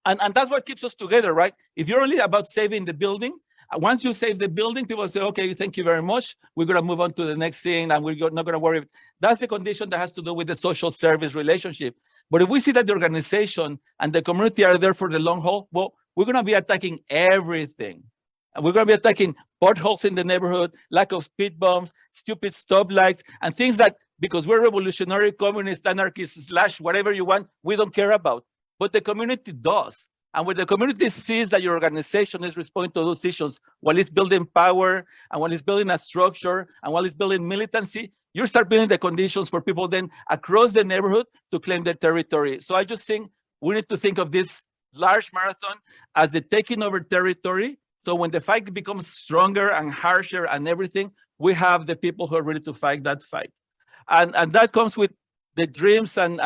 that's what keeps us together, right? If you're only about saving the building, once you save the building, people say, okay, thank you very much. We're going to move on to the next thing and we're not going to worry. That's the condition that has to do with the social service relationship. But if we see that the organization and the community are there for the long haul, well, we're going to be attacking everything. And we're going to be attacking potholes in the neighborhood, lack of speed bumps, stupid stoplights, and things that, because we're revolutionary, communist, anarchists, / whatever you want, we don't care about. But the community does. And when the community sees that your organization is responding to those issues, while it's building power, and while it's building a structure, and while it's building militancy, you start building the conditions for people then across the neighborhood to claim their territory. So I just think we need to think of this large marathon as the taking over territory. So when the fight becomes stronger and harsher and everything, we have the people who are ready to fight that fight. And that comes with the dreams and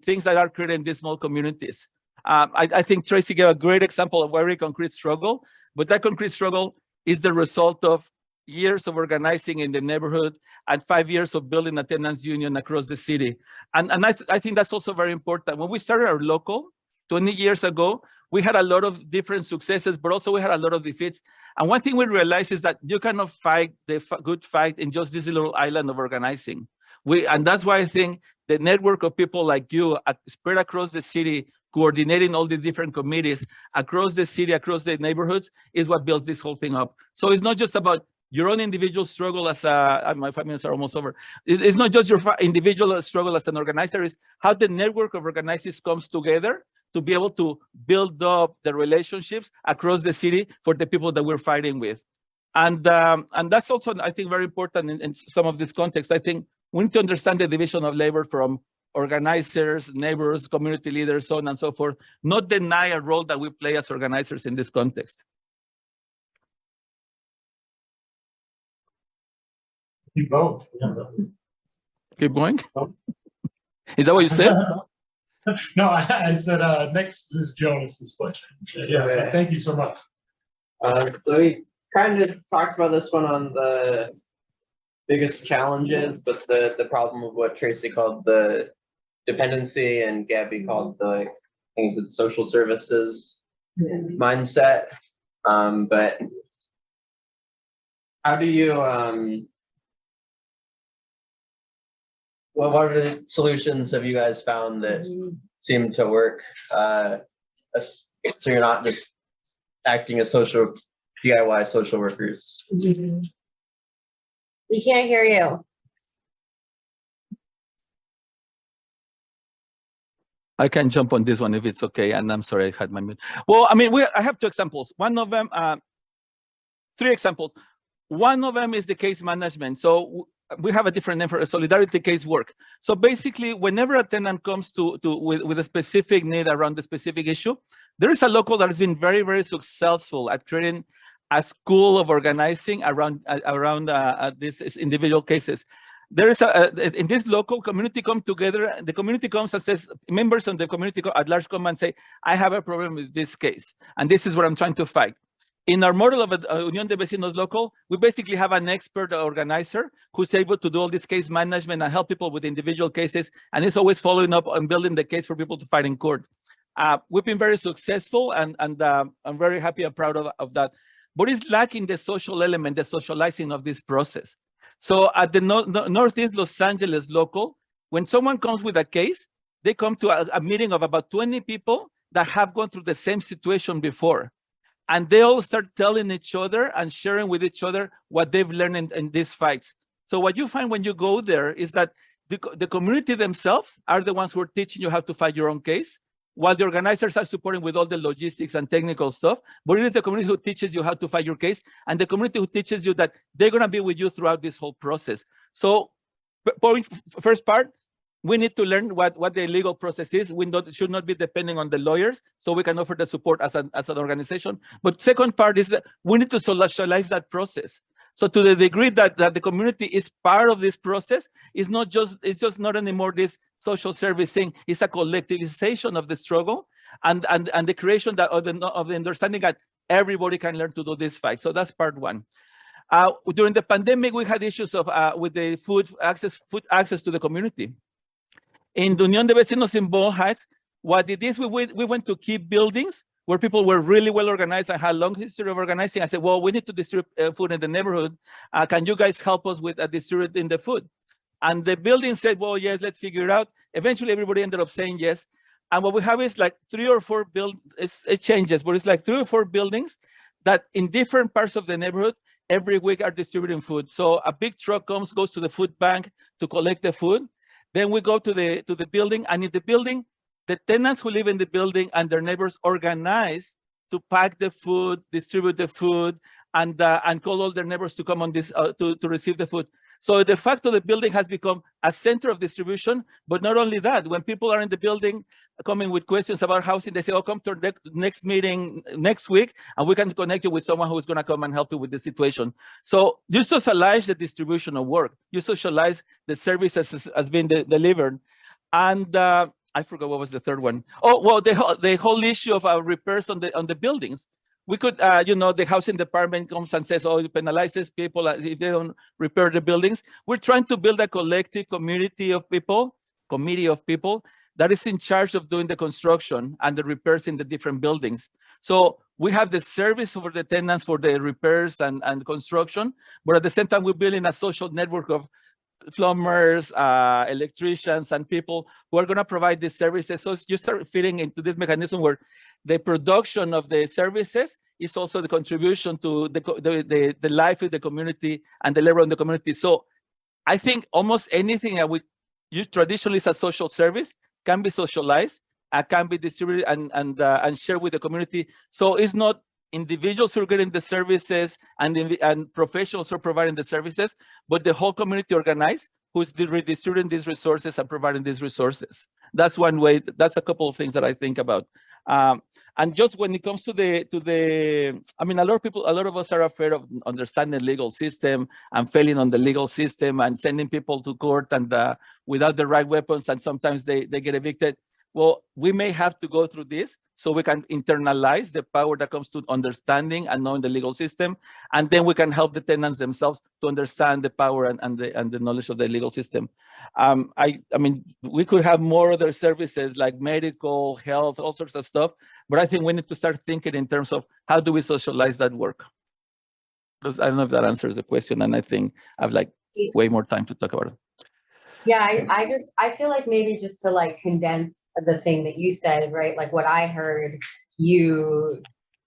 things that are created in these small communities. I think Tracy gave a great example of a very concrete struggle, but that concrete struggle is the result of years of organizing in the neighborhood and 5 years of building a tenants union across the city. And I think that's also very important. When we started our local 20 years ago, we had a lot of different successes, but also we had a lot of defeats. And one thing we realized is that you cannot fight the good fight in just this little island of organizing. And that's why I think the network of people like you spread across the city, coordinating all these different committees across the city, across the neighborhoods, is what builds this whole thing up. So it's not just about your own individual struggle as my 5 minutes are almost over. It's not just your individual struggle as an organizer, it's how the network of organizers comes together to be able to build up the relationships across the city for the people that we're fighting with. And that's also, I think, very important in some of this context. I think we need to understand the division of labor from organizers, neighbors, community leaders, so on and so forth, not deny a role that we play as organizers in this context. You both. Keep going? Is that what you said? No, I said next is Jonas's question. Yeah, Okay. thank you so much. So we kind of talked about this one on the biggest challenges, but the problem of what Tracy called the dependency and Gabby called the, I think it's social services mindset. But how do you, well, what are the solutions have you guys found that seem to work? So you're not just acting as social DIY social workers. We can't hear you. I can jump on this one if it's okay, and I'm sorry I had my mute. Well, I mean, I have two examples. One of them, 3 examples. One of them is the case management. So we have a different name for solidarity case work. So basically, whenever a tenant comes with a specific need around the specific issue, there is a local that has been very, very successful at creating a school of organizing around these individual cases. There is in this local community come together, the community comes and says, members of the community at large come and say, I have a problem with this case, and this is what I'm trying to fight. In our model of a Unión de Vecinos local, we basically have an expert organizer who's able to do all this case management and help people with individual cases, and is always following up and building the case for people to fight in court. We've been very successful, and I'm very happy and proud of that. But it's lacking the social element, the socializing of this process. So at the Northeast Los Angeles local, when someone comes with a case, they come to a meeting of about 20 people that have gone through the same situation before. And they all start telling each other and sharing with each other what they've learned in these fights. So what you find when you go there is that the community themselves are the ones who are teaching you how to fight your own case, while the organizers are supporting with all the logistics and technical stuff. But it is the community who teaches you how to fight your case, and the community who teaches you that they're going to be with you throughout this whole process. So first part, we need to learn what the legal process is. We should not be depending on the lawyers, so we can offer the support as an organization. But second part is that we need to socialize that process. So to the degree that the community is part of this process, it's just not anymore this social service thing. It's a collectivization of the struggle and the creation of the understanding that everybody can learn to do this fight. So that's part one. During the pandemic, we had issues with the food access to the community. In the Unión de Vecinos in Ball Heights, what it is, we went to key buildings where people were really well organized and had a long history of organizing. I said, well, we need to distribute food in the neighborhood. Can you guys help us with distributing the food? And the building said, well, yes, let's figure it out. Eventually, everybody ended up saying yes. And what we have is like 3 or 4 it changes, but it's like 3 or 4 buildings that in different parts of the neighborhood every week are distributing food. So a big truck goes to the food bank to collect the food. Then we go to the building, and in the building, the tenants who live in the building and their neighbors organize to pack the food, distribute the food, and call all their neighbors to come on this to receive the food. So de facto, the building has become a center of distribution. But not only that, when people are in the building coming with questions about housing, they say, oh, come to our next meeting next week, and we can connect you with someone who is going to come and help you with the situation. So you socialize the distribution of work. You socialize the services as being delivered. And I forgot what was the third one. Oh, well, the whole issue of repairs on the buildings. We could, you know, the housing department comes and says, oh, it penalizes people if they don't repair the buildings. We're trying to build a collective committee of people that is in charge of doing the construction and the repairs in the different buildings. So we have the service over the tenants for the repairs and construction, but at the same time, we're building a social network of plumbers, electricians, and people who are going to provide these services. So you start fitting into this mechanism where the production of the services is also the contribution to the life of the community and the labor in the community. So I think almost anything that we use traditionally as a social service can be socialized and can be distributed and shared with the community. So it's not individuals who are getting the services and professionals who are providing the services, but the whole community organized who's redistributing these resources and providing these resources. That's one way. That's a couple of things that I think about. And just when it comes to I mean, a lot of us are afraid of understanding the legal system and failing on the legal system and sending people to court and without the right weapons, and sometimes they get evicted. Well, we may have to go through this so we can internalize the power that comes to understanding and knowing the legal system, and then we can help the tenants themselves to understand the power and the knowledge of the legal system. I mean, we could have more other services like medical, health, all sorts of stuff, but I think we need to start thinking in terms of how do we socialize that work? Because I don't know if that answers the question, and I think I've like way more time to talk about it. Yeah, I feel like maybe just to like condense the thing that you said, right? Like what I heard you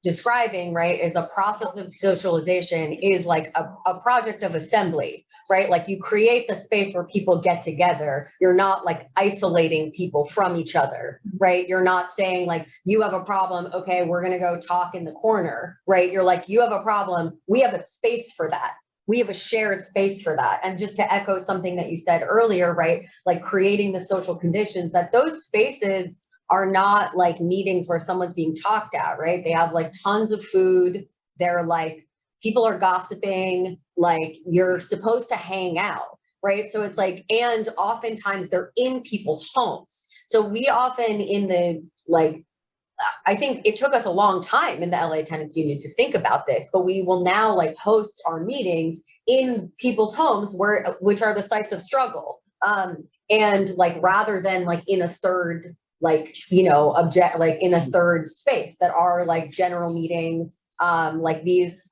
describing, right, is a process of socialization is like a project of assembly, right? Like you create the space where people get together. You're not like isolating people from each other, right? You're not saying like, you have a problem, okay, we're gonna go talk in the corner, right? You're like, you have a problem, we have a space for that. We have a shared space for that. And just to echo something that you said earlier, right? Like creating the social conditions that those spaces are not like meetings where someone's being talked at, right? They have like tons of food. They're like, people are gossiping, like you're supposed to hang out, right? So it's like, and oftentimes they're in people's homes. So we often in the like, I think it took us a long time in the LA Tenants Union to think about this, but we will now like host our meetings in people's homes which are the sites of struggle. And like, rather than like in a third, like, you know, like in a third space that are like general meetings, like these,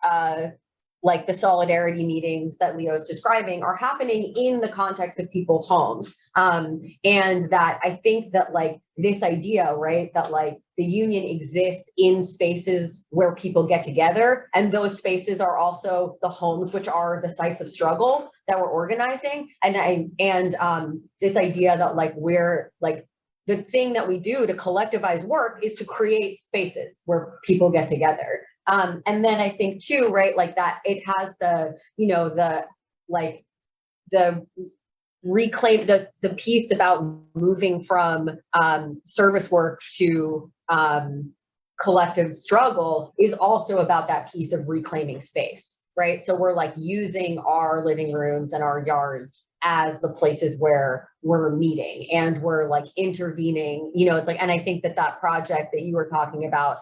like the solidarity meetings that Leo's describing are happening in the context of people's homes. And that I think that like this idea, right, that like the union exists in spaces where people get together, and those spaces are also the homes, which are the sites of struggle that we're organizing. And this idea that like we're like, the thing that we do to collectivize work is to create spaces where people get together. And then I think too, right, like that it has the, you know, the like the reclaim the piece about moving from service work to collective struggle is also about that piece of reclaiming space, right? So we're like using our living rooms and our yards as the places where we're meeting, and we're like intervening, you know, it's like, and I think that that project that you were talking about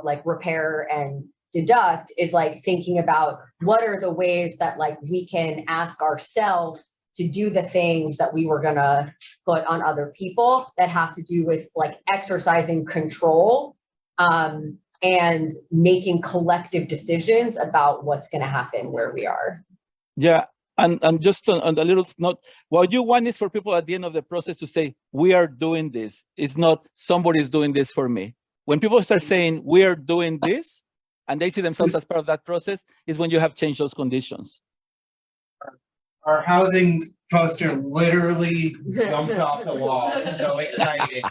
like repair and deduct is like thinking about what are the ways that like we can ask ourselves to do the things that we were gonna put on other people that have to do with like exercising control and making collective decisions about what's gonna happen where we are. Yeah, and just on a little note, what you want is for people at the end of the process to say, we are doing this. It's not somebody's doing this for me. When people start saying we are doing this and they see themselves as part of that process, is when you have changed those conditions. Our housing poster literally jumped off the wall. It's so exciting.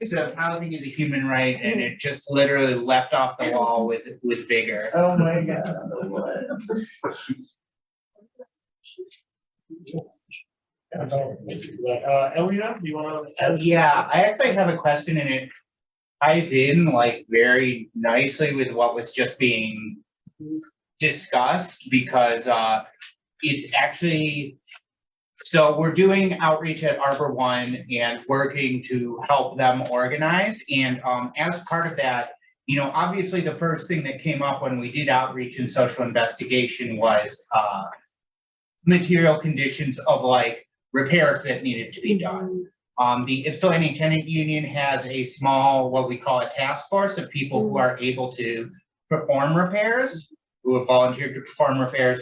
So housing is a human right, and it just literally leapt off the wall with vigor. Oh my God. Elia, do you want to? Yeah, I actually have a question, and it ties in like very nicely with what was just being discussed, because it's actually So we're doing outreach at Arbor One and working to help them organize. And as part of that, you know, obviously the first thing that came up when we did outreach and social investigation was material conditions of like repairs that needed to be done. The Ypsilanti Tenant Union has a small, what we call a task force of people who are able to perform repairs, who have volunteered to perform repairs.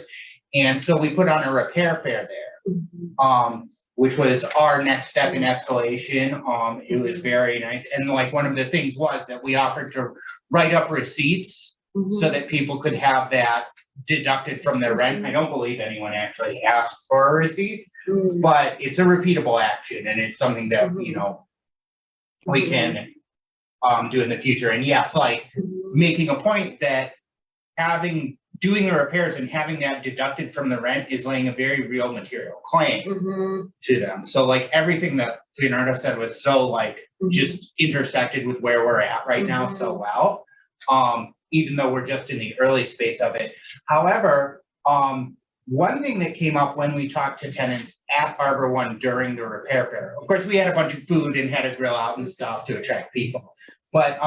And so we put on a repair fair there, which was our next step in escalation. It was very nice. And like one of the things was that we offered to write up receipts so that people could have that deducted from their rent. I don't believe anyone actually asked for a receipt, but it's a repeatable action and it's something that, you know, we can do in the future. And yes, like making a point that doing the repairs and having that deducted from the rent is laying a very real material claim to them. So like everything that Leonardo said was so like just intersected with where we're at right now so well, even though we're just in the early space of it. However, one thing that came up when we talked to tenants at Arbor One during the repair fair, of course, we had a bunch of food and had a grill out and stuff to attract people, but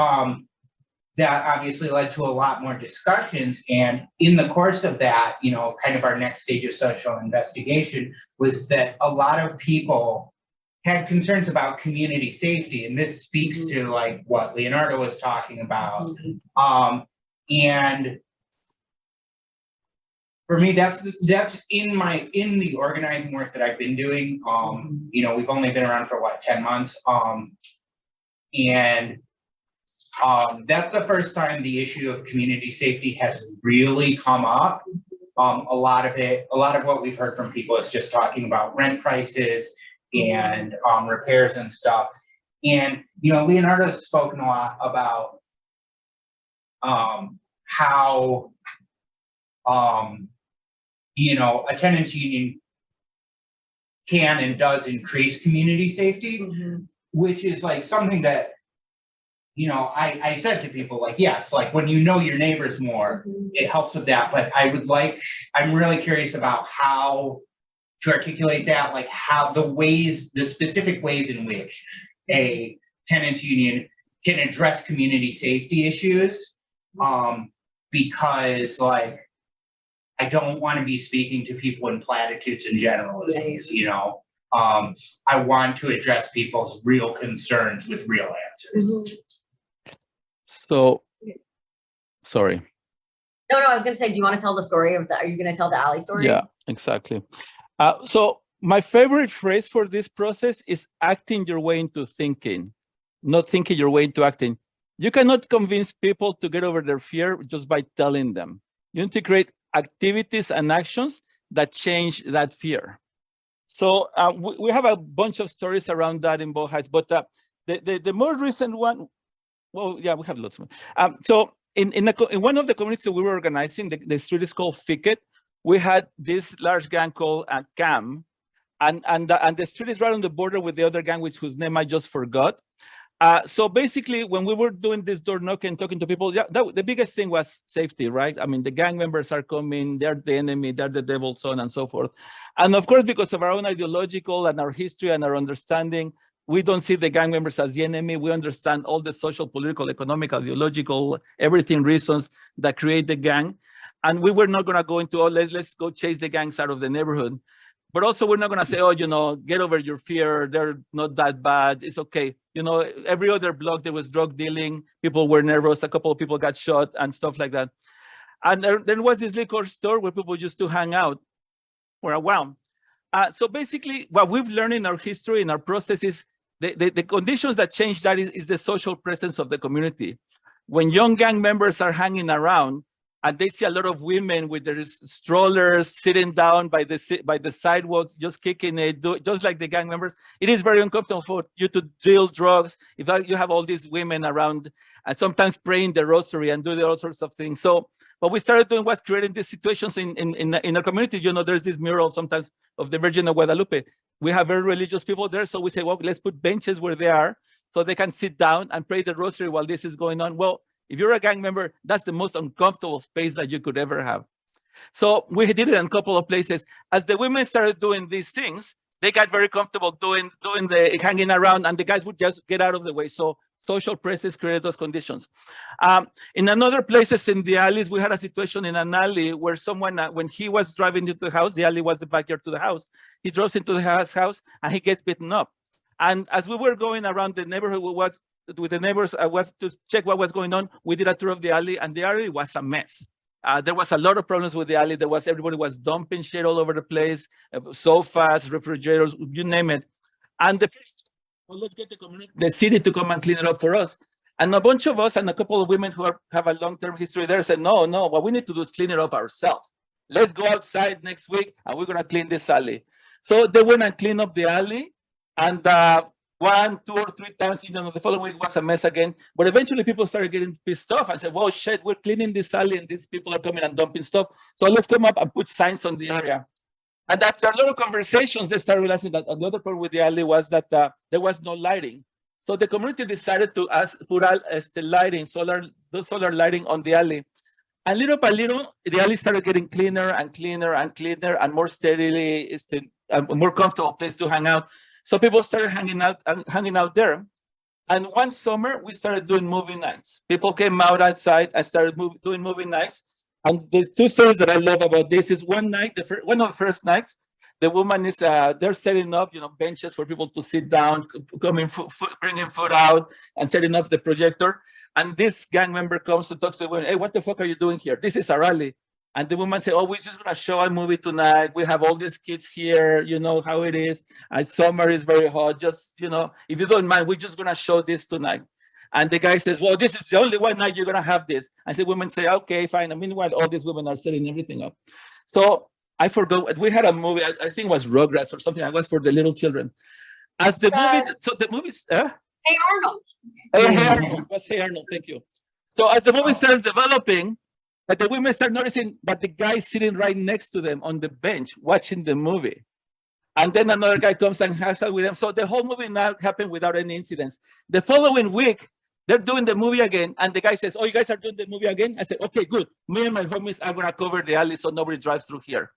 that obviously led to a lot more discussions. And in the course of that, you know, kind of our next stage of social investigation was that a lot of people had concerns about community safety. And this speaks to like what Leonardo was talking about. And for me, that's in the organizing work that I've been doing. You know, we've only been around for what, 10 months. And that's the first time the issue of community safety has really come up. A lot of what we've heard from people is just talking about rent prices and repairs and stuff. And, you know, Leonardo's spoken a lot about how, you know, a tenants union can and does increase community safety, which is like something that, you know, I said to people like, yes, like when you know your neighbors more, it helps with that. But I'm really curious about how to articulate that, like how the specific ways in which a tenants union can address community safety issues. Because like, I don't want to be speaking to people in platitudes and generalisms, you know. I want to address people's real concerns with real answers. So, sorry. No, I was gonna say, do you want to tell the story are you gonna tell the alley story? Yeah, exactly. So my favorite phrase for this process is acting your way into thinking, not thinking your way into acting. You cannot convince people to get over their fear just by telling them. You need to create activities and actions that change that fear. So we have a bunch of stories around that in both heights, but the more recent one, well, yeah, we have lots of them. So in one of the communities that we were organizing, the street is called Ficket. We had this large gang called CAM, and the street is right on the border with the other gang, whose name I just forgot. So basically, when we were doing this door knocking, talking to people, the biggest thing was safety, right? I mean, the gang members are coming, they're the enemy, they're the devil's son, and so forth. And of course, because of our own ideological and our history and our understanding, we don't see the gang members as the enemy. We understand all the social, political, economic, ideological, everything reasons that create the gang. And we were not going to go into, oh, let's go chase the gangs out of the neighborhood. But also, we're not going to say, oh, you know, get over your fear. They're not that bad. It's okay. You know, every other block, there was drug dealing. People were nervous. A couple of people got shot and stuff like that. And there was this liquor store where people used to hang out for a while. So basically, what we've learned in our history, in our process is the conditions that change that is the social presence of the community. When young gang members are hanging around, and they see a lot of women with their strollers sitting down by the sidewalks, just kicking it, just like the gang members. It is very uncomfortable for you to deal drugs if you have all these women around and sometimes praying the rosary and do all sorts of things. So what we started doing was creating these situations in our community. You know, there's this mural sometimes of the Virgin of Guadalupe. We have very religious people there, so we say, well, let's put benches where they are so they can sit down and pray the rosary while this is going on. Well, if you're a gang member, that's the most uncomfortable space that you could ever have. So we did it in a couple of places. As the women started doing these things, they got very comfortable doing the hanging around, and the guys would just get out of the way. So social presses created those conditions. In another places in the alleys, we had a situation in an alley where someone, when he was driving into the house, the alley was the backyard to the house. He drives into the house and he gets beaten up. And as we were going around the neighborhood, with the neighbors, was to check what was going on. We did a tour of the alley, and the alley was a mess. There was a lot of problems with the alley. Everybody was dumping shit all over the place, sofas, refrigerators, you name it. And the first, well, let's get the city to come and clean it up for us. And a bunch of us and a couple of women who have a long-term history there said, no, what we need to do is clean it up ourselves. Let's go outside next week and we're gonna clean this alley. So they went and cleaned up the alley, and 1, 2, or 3 times, the following week was a mess again. But eventually people started getting pissed off and said, well, shit, we're cleaning this alley and these people are coming and dumping stuff. So let's come up and put signs on the area. And after a lot of conversations, they started realizing that another problem with the alley was that there was no lighting. So the community decided to put lighting, solar lighting on the alley. And little by little, the alley started getting cleaner and cleaner and cleaner and more steadily, a more comfortable place to hang out. So people started hanging out there. And one summer, we started doing movie nights. People came out outside and started doing movie nights. And the 2 stories that I love about this is one night, one of the first nights, the woman is, they're setting up, benches for people to sit down, bringing food out and setting up the projector. And this gang member comes to talk to the woman, hey, what the fuck are you doing here? This is our alley. And the woman said, oh, we're just gonna show a movie tonight. We have all these kids here, you know how it is. And summer is very hot, just, if you don't mind, we're just gonna show this tonight. And the guy says, well, this is the only one night you're gonna have this. And the women say, okay, fine. And meanwhile, all these women are setting everything up. So I forgot, we had a movie, I think it was Rugrats or something. It was for the little children. As the movie, so the movie's, Hey Arnold. Hey Arnold, was Hey Arnold, thank you. So as the movie starts developing, the women start noticing that the guy sitting right next to them on the bench watching the movie. And then another guy comes and hangs out with them. So the whole movie now happened without any incidents. The following week, they're doing the movie again. And the guy says, oh, you guys are doing the movie again? I said, okay, good. Me and my homies are going to cover the alley so nobody drives through here.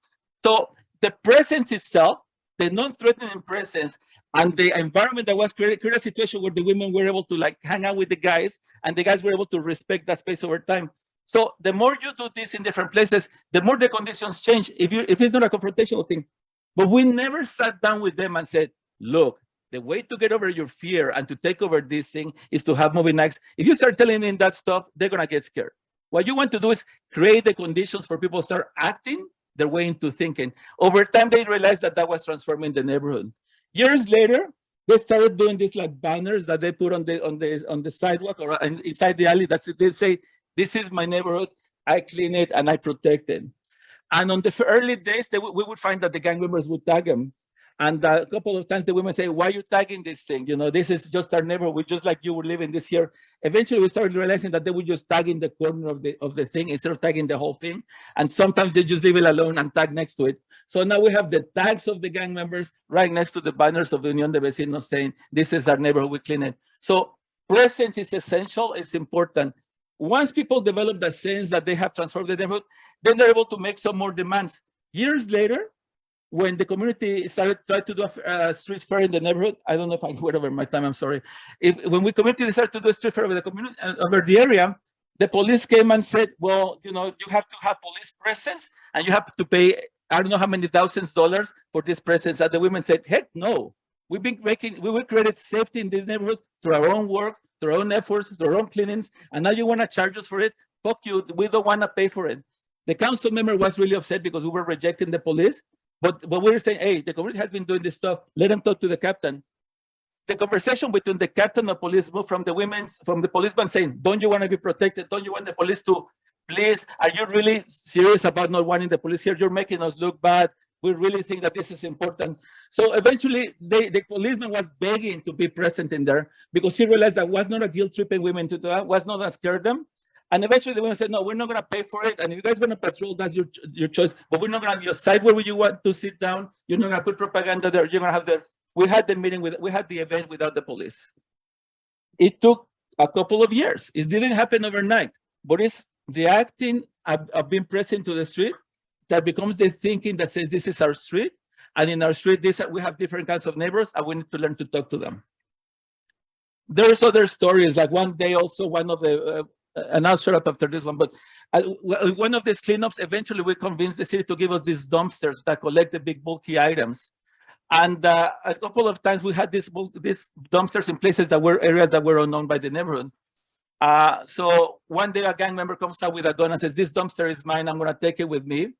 So the presence itself, the non-threatening presence, and the environment that was created a situation where the women were able to hang out with the guys, and the guys were able to respect that space over time. So the more you do this in different places, the more the conditions change. If it's not a confrontational thing, but we never sat down with them and said, look, the way to get over your fear and to take over this thing is to have movie nights. If you start telling them that stuff, they're gonna get scared. What you want to do is create the conditions for people to start acting their way into thinking. Over time, they realized that was transforming the neighborhood. Years later, they started doing these banners that they put on the sidewalk or inside the alley. They say, this is my neighborhood, I clean it and I protect it. And on the early days, we would find that the gang members would tag them. And a couple of times the women say, why are you tagging this thing? This is just our neighborhood. We just like you were living this here. Eventually we started realizing that they would just tag in the corner of the thing instead of tagging the whole thing. And sometimes they just leave it alone and tag next to it. So now we have the tags of the gang members right next to the banners of the Unión de Vecinos saying, this is our neighborhood, we clean it. So presence is essential, it's important. Once people develop the sense that they have transformed the neighborhood, then they're able to make some more demands. Years later, when the community started trying to do a street fair in the neighborhood, I don't know if I went over my time, I'm sorry. When we community decided to do a street fair over the community, over the area, the police came and said, well, you have to have police presence and you have to pay, I don't know how many thousands of dollars for this presence. And the women said, heck no. We will create safety in this neighborhood through our own work, through our own efforts, through our own cleanings, and now you want to charge us for it? Fuck you, we don't want to pay for it. The council member was really upset because we were rejecting the police, but we were saying, hey, the community has been doing this stuff, let them talk to the captain. The conversation between the captain of police moved from the policeman saying, don't you want to be protected? Don't you want the police to, please, are you really serious about not wanting the police here? You're making us look bad. We really think that this is important. So eventually, the policeman was begging to be present in there because he realized that was not a guilt-tripping women to do that, was not to scare them. And eventually the women said, no, we're not going to pay for it. And if you guys want to patrol, that's your choice. But we're not going to have your side where you want to sit down. You're not going to put propaganda there. You're going to have we had the event without the police. It took a couple of years. It didn't happen overnight, but it's the acting of being present to the street that becomes the thinking that says this is our street. And in our street, we have different kinds of neighbors, and we need to learn to talk to them. There's other stories, like one day also one of the, and I'll shut up after this one, but one of these cleanups, eventually we convinced the city to give us these dumpsters that collect the big bulky items. And a couple of times we had these dumpsters in places that were areas that were unknown by the neighborhood. So one day a gang member comes out with a gun and says, "This dumpster is mine, I'm gonna take it with me."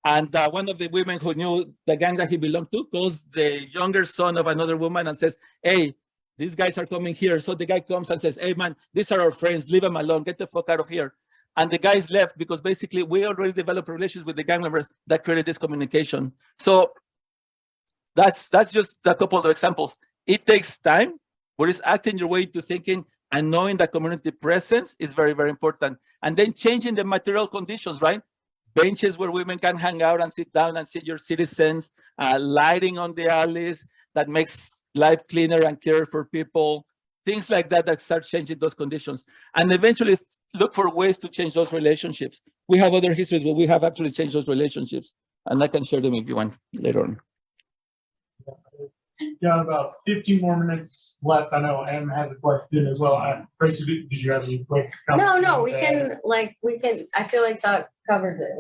And one of the women who knew the gang that he belonged to calls the younger son of another woman and says, "Hey, these guys are coming here." So the guy comes and says, "Hey man, these are our friends, leave them alone, get the fuck out of here." And the guys left because basically we already developed relations with the gang members that created this communication. So that's just a couple of examples. It takes time, but it's acting your way to thinking and knowing that community presence is very, very important. And then changing the material conditions, right? Benches where women can hang out and sit down and see your citizens, lighting on the alleys that makes life cleaner and clearer for people, things like that that start changing those conditions. And eventually look for ways to change those relationships. We have other histories where we have actually changed those relationships, and I can share them if you want later on. Got about 15 more minutes left. I know Em has a question as well. Tracy, did you have any quick comments? No, we can, I feel like that covers it.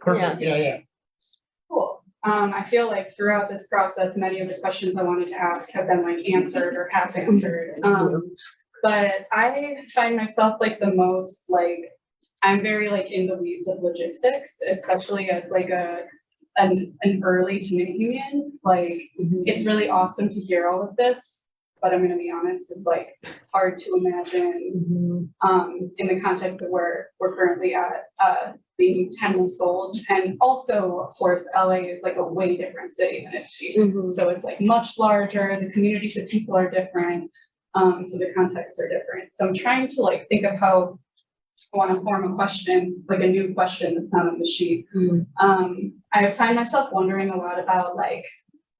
Perfect, yeah. Cool. I feel like throughout this process, many of the questions I wanted to ask have been like answered or half answered. But I find myself like the most like, I'm very like in the weeds of logistics, especially as like an early tenant union. Like it's really awesome to hear all of this, but I'm gonna be honest, it's like hard to imagine in the context of where we're currently at, being 10 months old. And also, of course, LA is like a way different city than Ypsilanti. So it's like much larger, the communities of people are different, so the contexts are different. So I'm trying to like think of how I want to form a question, like a new question that's not on the sheet. I find myself wondering a lot about like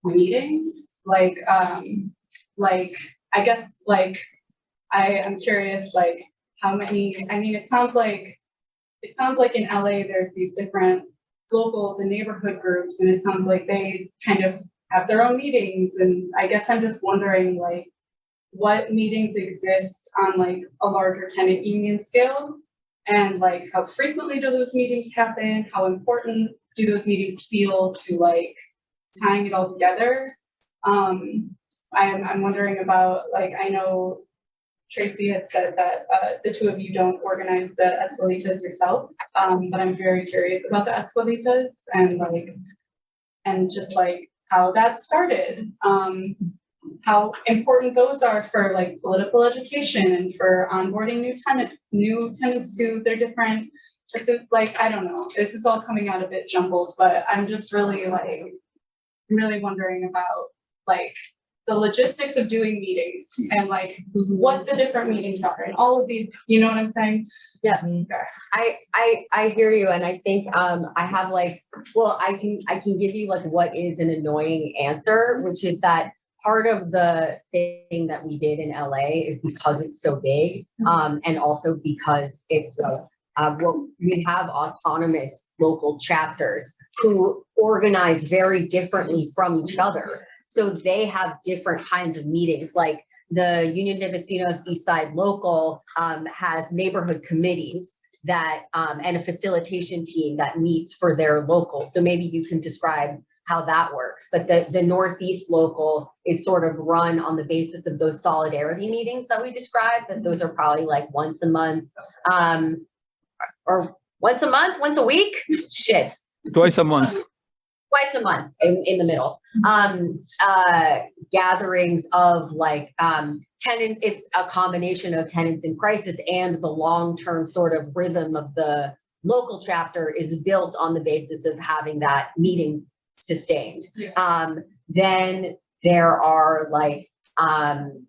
meetings, like I guess like I'm curious like how many. I mean, it sounds like in LA there's these different locals and neighborhood groups, and it sounds like they kind of have their own meetings. And I guess I'm just wondering like what meetings exist on like a larger tenant union scale. And like, how frequently do those meetings happen? How important do those meetings feel to like tying it all together? I'm wondering about like, I know Tracy had said that the two of you don't organize the Escalitas yourself, but I'm very curious about the Escalitas and just like how that started. How important those are for like political education and for onboarding new tenants to their different, like, I don't know, this is all coming out a bit jumbled, but I'm just really wondering about like the logistics of doing meetings and like what the different meetings are and all of these, you know what I'm saying? Yeah. I hear you, and I think I have like, well, I can give you like what is an annoying answer, which is that part of the thing that we did in LA is because it's so big, and also because it's well, we have autonomous local chapters who organize very differently from each other. So they have different kinds of meetings. Like the Union de Vecinos East Side Local has neighborhood committees that and a facilitation team that meets for their local. So maybe you can describe how that works. But the Northeast Local is sort of run on the basis of those solidarity meetings that we described, that those are probably like once a month, or once a week, shit. Twice a month. Twice a month in the middle. Gatherings of like tenant, it's a combination of tenants in crisis and the long-term sort of rhythm of the local chapter is built on the basis of having that meeting sustained. Yeah. Then there are like and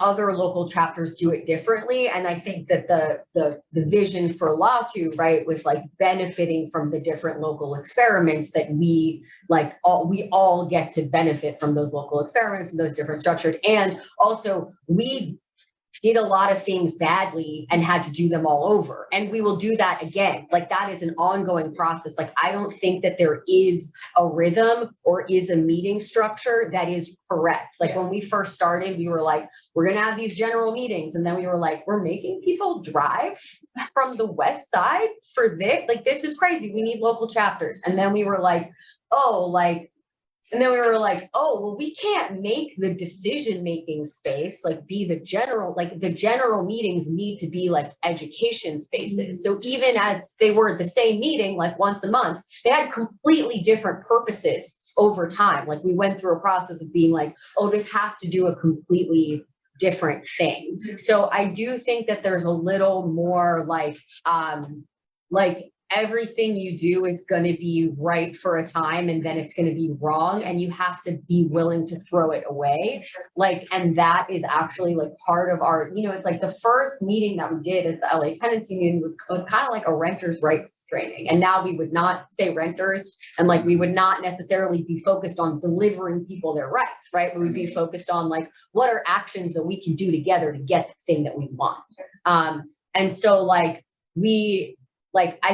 other local chapters do it differently. And I think that the vision for Latu, right, was like benefiting from the different local experiments that we all get to benefit from those local experiments and those different structures. And also we did a lot of things badly and had to do them all over. And we will do that again. Like that is an ongoing process. Like I don't think that there is a rhythm or is a meeting structure that is correct. Like when we first started, we were like, we're going to have these general meetings. And then we were like, we're making people drive from the west side for this. Like, this is crazy. We need local chapters. And then we were like, oh, well, we can't make the decision-making space, like be the general meetings need to be like education spaces. So even as they were the same meeting, like once a month, they had completely different purposes over time. Like we went through a process of being like, oh, this has to do a completely different thing. So I do think that there's a little more like everything you do is going to be right for a time and then it's going to be wrong and you have to be willing to throw it away. Like, and that is actually like part of our, it's like the first meeting that we did at the LA Tenants Union was kind of like a renters' rights training. And now we would not say renters and like we would not necessarily be focused on delivering people their rights, right? We would be focused on like, what are actions that we can do together to get the thing that we want? And so I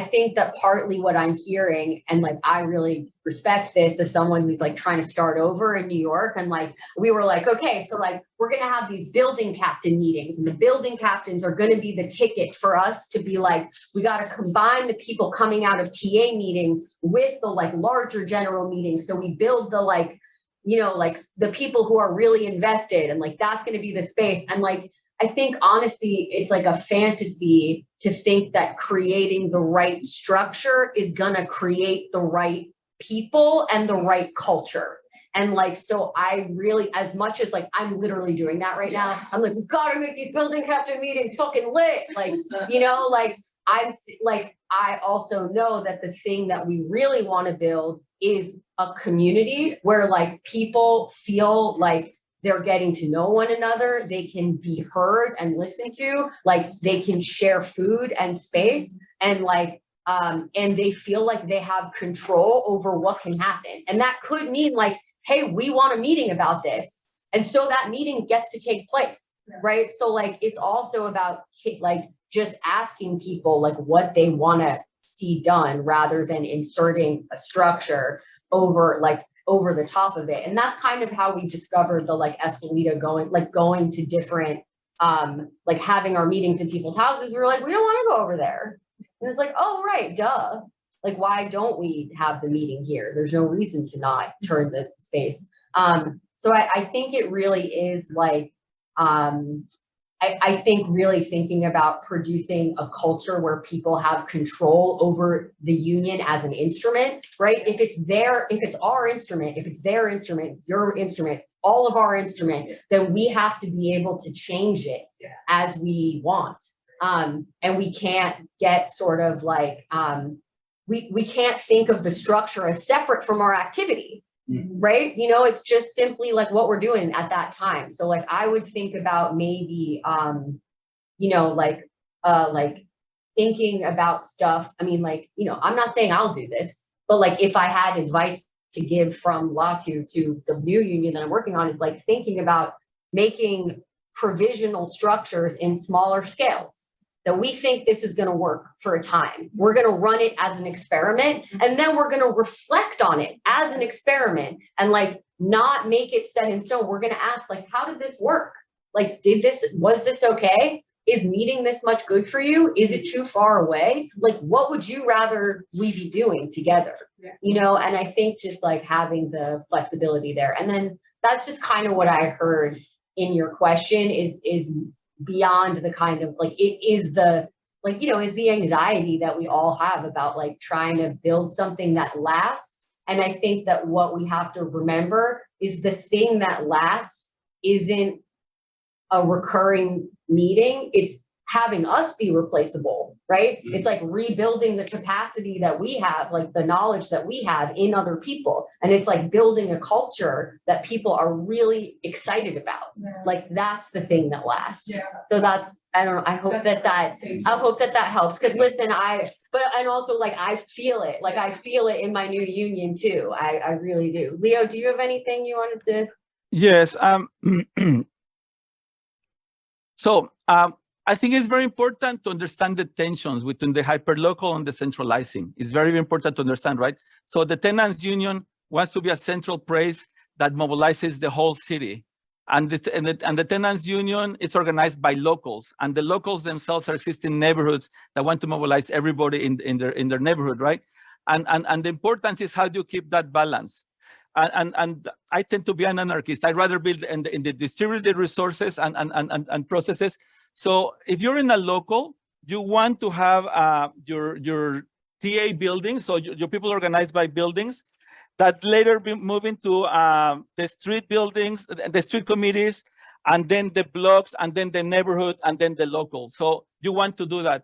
think that partly what I'm hearing, and like, I really respect this as someone who's like trying to start over in New York. And like, we were like, okay, so like, we're going to have these building captain meetings and the building captains are going to be the ticket for us to be like, we got to combine the people coming out of TA meetings with the like larger general meetings. So we build the like, like the people who are really invested and like, that's going to be the space. And like, I think honestly, it's like a fantasy to think that creating the right structure is gonna create the right people and the right culture. And like, so I really, as much as like, I'm literally doing that right now. I'm like, we gotta make these building captain meetings fucking lit. Like, I also know that the thing that we really want to build is a community where like people feel like they're getting to know one another, they can be heard and listened to, like they can share food and space and like, and they feel like they have control over what can happen. And that could mean like, hey, we want a meeting about this. And so that meeting gets to take place, right? So like, it's also about like just asking people like what they want to see done rather than inserting a structure over the top of it. And that's kind of how we discovered the like Escalita going to different, like having our meetings in people's houses. We were like, we don't want to go over there. And it's like, oh, right, duh. Like, why don't we have the meeting here? There's no reason to not turn the space. So I think it really is like, I think really thinking about producing a culture where people have control over the union as an instrument, right? If it's our instrument, if it's their instrument, your instrument, all of our instrument, then we have to be able to change it as we want. And we can't get sort of like, we can't think of the structure as separate from our activity. Right? It's just simply like what we're doing at that time. So like, I would think about maybe, like thinking about stuff. I mean, like, I'm not saying I'll do this, but like, if I had advice to give from Latu to the new union that I'm working on, is like thinking about making provisional structures in smaller scales. That we think this is going to work for a time. We're going to run it as an experiment, and then we're going to reflect on it as an experiment and like not make it set in stone. We're going to ask like, how did this work? Like, was this okay? Is meeting this much good for you? Is it too far away? Like, what would you rather we be doing together? And I think just like having the flexibility there. And then that's just kind of what I heard in your question is beyond the kind of like, it is the, like, is the anxiety that we all have about like trying to build something that lasts. And I think that what we have to remember is the thing that lasts isn't a recurring meeting. It's having us be replaceable, right? It's like rebuilding the capacity that we have, like the knowledge that we have in other people. And it's like building a culture that people are really excited about. Like that's the thing that lasts. So that's, I don't know, I hope that helps. Cause listen, and also like, I feel it, like I feel it in my new union too. I really do. Leo, do you have anything you wanted to? Yes. So I think it's very important to understand the tensions between the hyperlocal and the centralizing. It's very important to understand, right? So the Tenants Union wants to be a central place that mobilizes the whole city. And the Tenants Union is organized by locals, and the locals themselves are existing neighborhoods that want to mobilize everybody in their neighborhood, right? And the importance is how do you keep that balance? And I tend to be an anarchist. I'd rather build in the distributed resources and processes. So if you're in a local, you want to have your TA buildings, so your people organized by buildings, that later be moving to the street buildings, the street committees, and then the blocks, and then the neighborhood, and then the local. So you want to do that.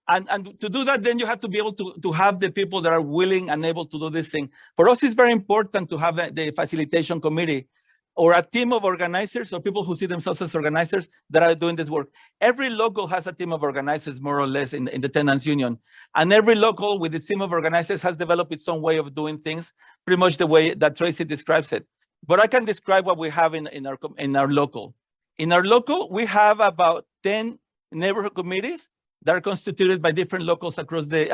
And to do that, then you have to be able to have the people that are willing and able to do this thing. For us, it's very important to have the facilitation committee or a team of organizers or people who see themselves as organizers that are doing this work. Every local has a team of organizers, more or less, in the Tenants Union. And every local with its team of organizers has developed its own way of doing things, pretty much the way that Tracy describes it. But I can describe what we have in our local. In our local, we have about 10 neighborhood committees that are constituted by different locals across the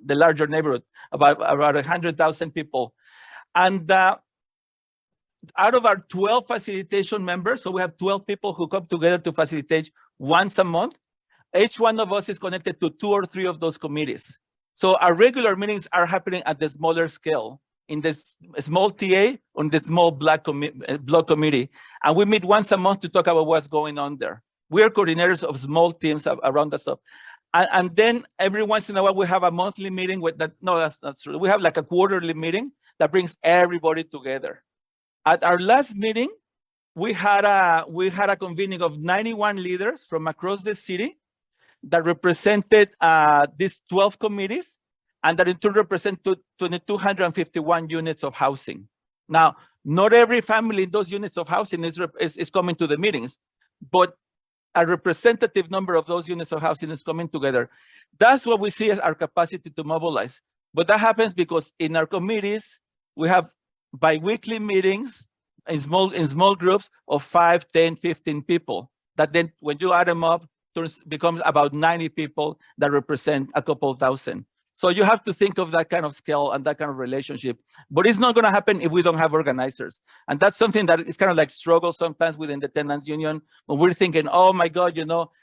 larger neighborhood, about 100,000 people. And out of our 12 facilitation members, so we have 12 people who come together to facilitate once a month. Each one of us is connected to 2 or 3 of those committees. So our regular meetings are happening at the smaller scale, in this small TA, on the small block committee. And we meet once a month to talk about what's going on there. We are coordinators of small teams around that stuff. And then every once in a while, we have a monthly meeting with that. No, that's not true. We have like a quarterly meeting that brings everybody together. At our last meeting, we had a convening of 91 leaders from across the city that represented these 12 committees, and that in turn represent 251 units of housing. Now, not every family in those units of housing is coming to the meetings, but a representative number of those units of housing is coming together. That's what we see as our capacity to mobilize. But that happens because in our committees, we have bi-weekly meetings in small groups of 5, 10, 15 people. That then, when you add them up, becomes about 90 people that represent a couple thousand. So you have to think of that kind of scale and that kind of relationship. But it's not going to happen if we don't have organizers. And that's something that is kind of like struggle sometimes within the Tenants Union, when we're thinking, oh my God,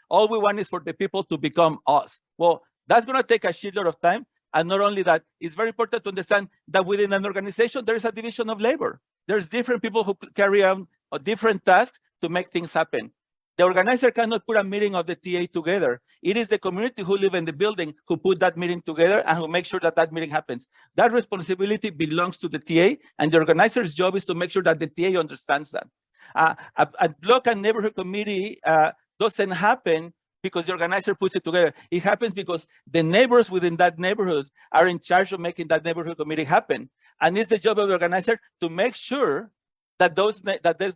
all we want is for the people to become us. Well, that's going to take a shitload of time. And not only that, it's very important to understand that within an organization, there is a division of labor. There's different people who carry out different tasks to make things happen. The organizer cannot put a meeting of the TA together. It is the community who live in the building who put that meeting together and who make sure that that meeting happens. That responsibility belongs to the TA, and the organizer's job is to make sure that the TA understands that. A block and neighborhood committee doesn't happen because the organizer puts it together. It happens because the neighbors within that neighborhood are in charge of making that neighborhood committee happen. And it's the job of the organizer to make sure that those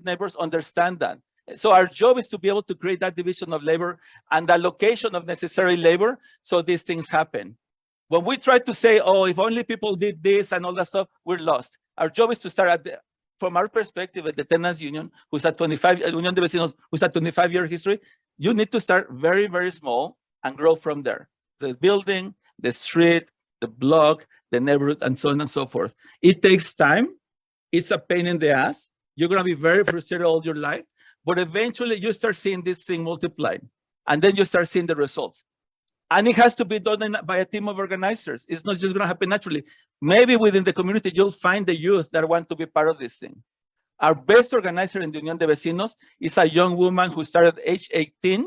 neighbors understand that. So our job is to be able to create that division of labor and the allocation of necessary labor so these things happen. When we try to say, oh, if only people did this and all that stuff, we're lost. Our job is to start from our perspective at the Tenants Union, who's at 25, Unión de Vecinos, who's at 25-year history, you need to start very, very small and grow from there. The building, the street, the block, the neighborhood, and so on and so forth. It takes time. It's a pain in the ass. You're going to be very frustrated all your life. But eventually you start seeing this thing multiplied, and then you start seeing the results. And it has to be done by a team of organizers. It's not just going to happen naturally. Maybe within the community, you'll find the youth that want to be part of this thing. Our best organizer in the Unión de Vecinos is a young woman who started at age 18,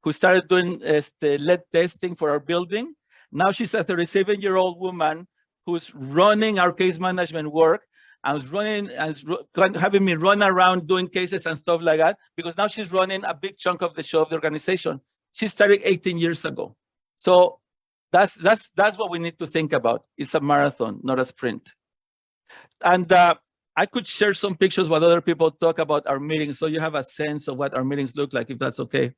who started doing lead testing for our building. Now she's a 37-year-old woman who's running our case management work. I was having me run around doing cases and stuff like that, because now she's running a big chunk of the show of the organization. She started 18 years ago. So that's what we need to think about. It's a marathon, not a sprint. And I could share some pictures what other people talk about our meetings, so you have a sense of what our meetings look like, if that's okay.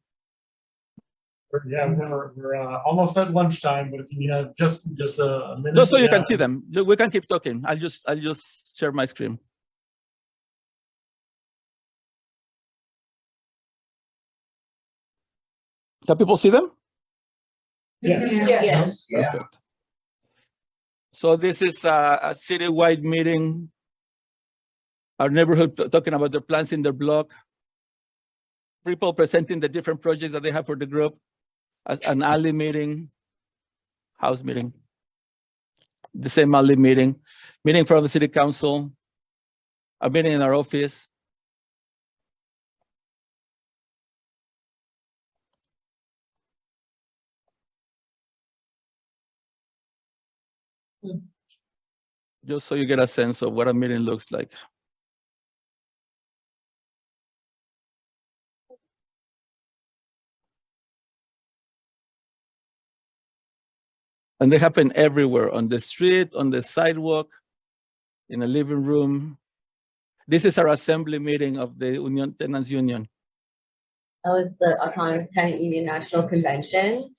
Yeah, we're almost at lunchtime, but if you have just a minute. Just so you can see them. We can keep talking. I'll just share my screen. Can people see them? Yes. Yes. Yeah. Perfect. So this is a citywide meeting. Our neighborhood talking about their plans in their block. People presenting the different projects that they have for the group. An alley meeting, house meeting. The same alley meeting, meeting from the city council, a meeting in our office. Just so you get a sense of what a meeting looks like. And they happen everywhere, on the street, on the sidewalk, in the living room. This is our assembly meeting of the Tenants Union. That was the Autonomous Tenant Union National Convention.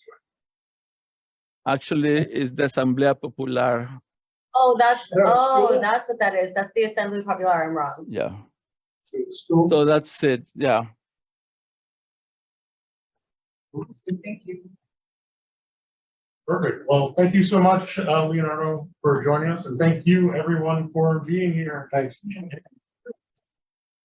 Actually, it's the Asamblea Popular. Oh, that's what that is. That's the Assembly Popular. I'm wrong. Yeah. So that's it. Yeah. Thank you. Perfect. Well, thank you so much, Leonardo, for joining us, and thank you everyone for being here. Thanks.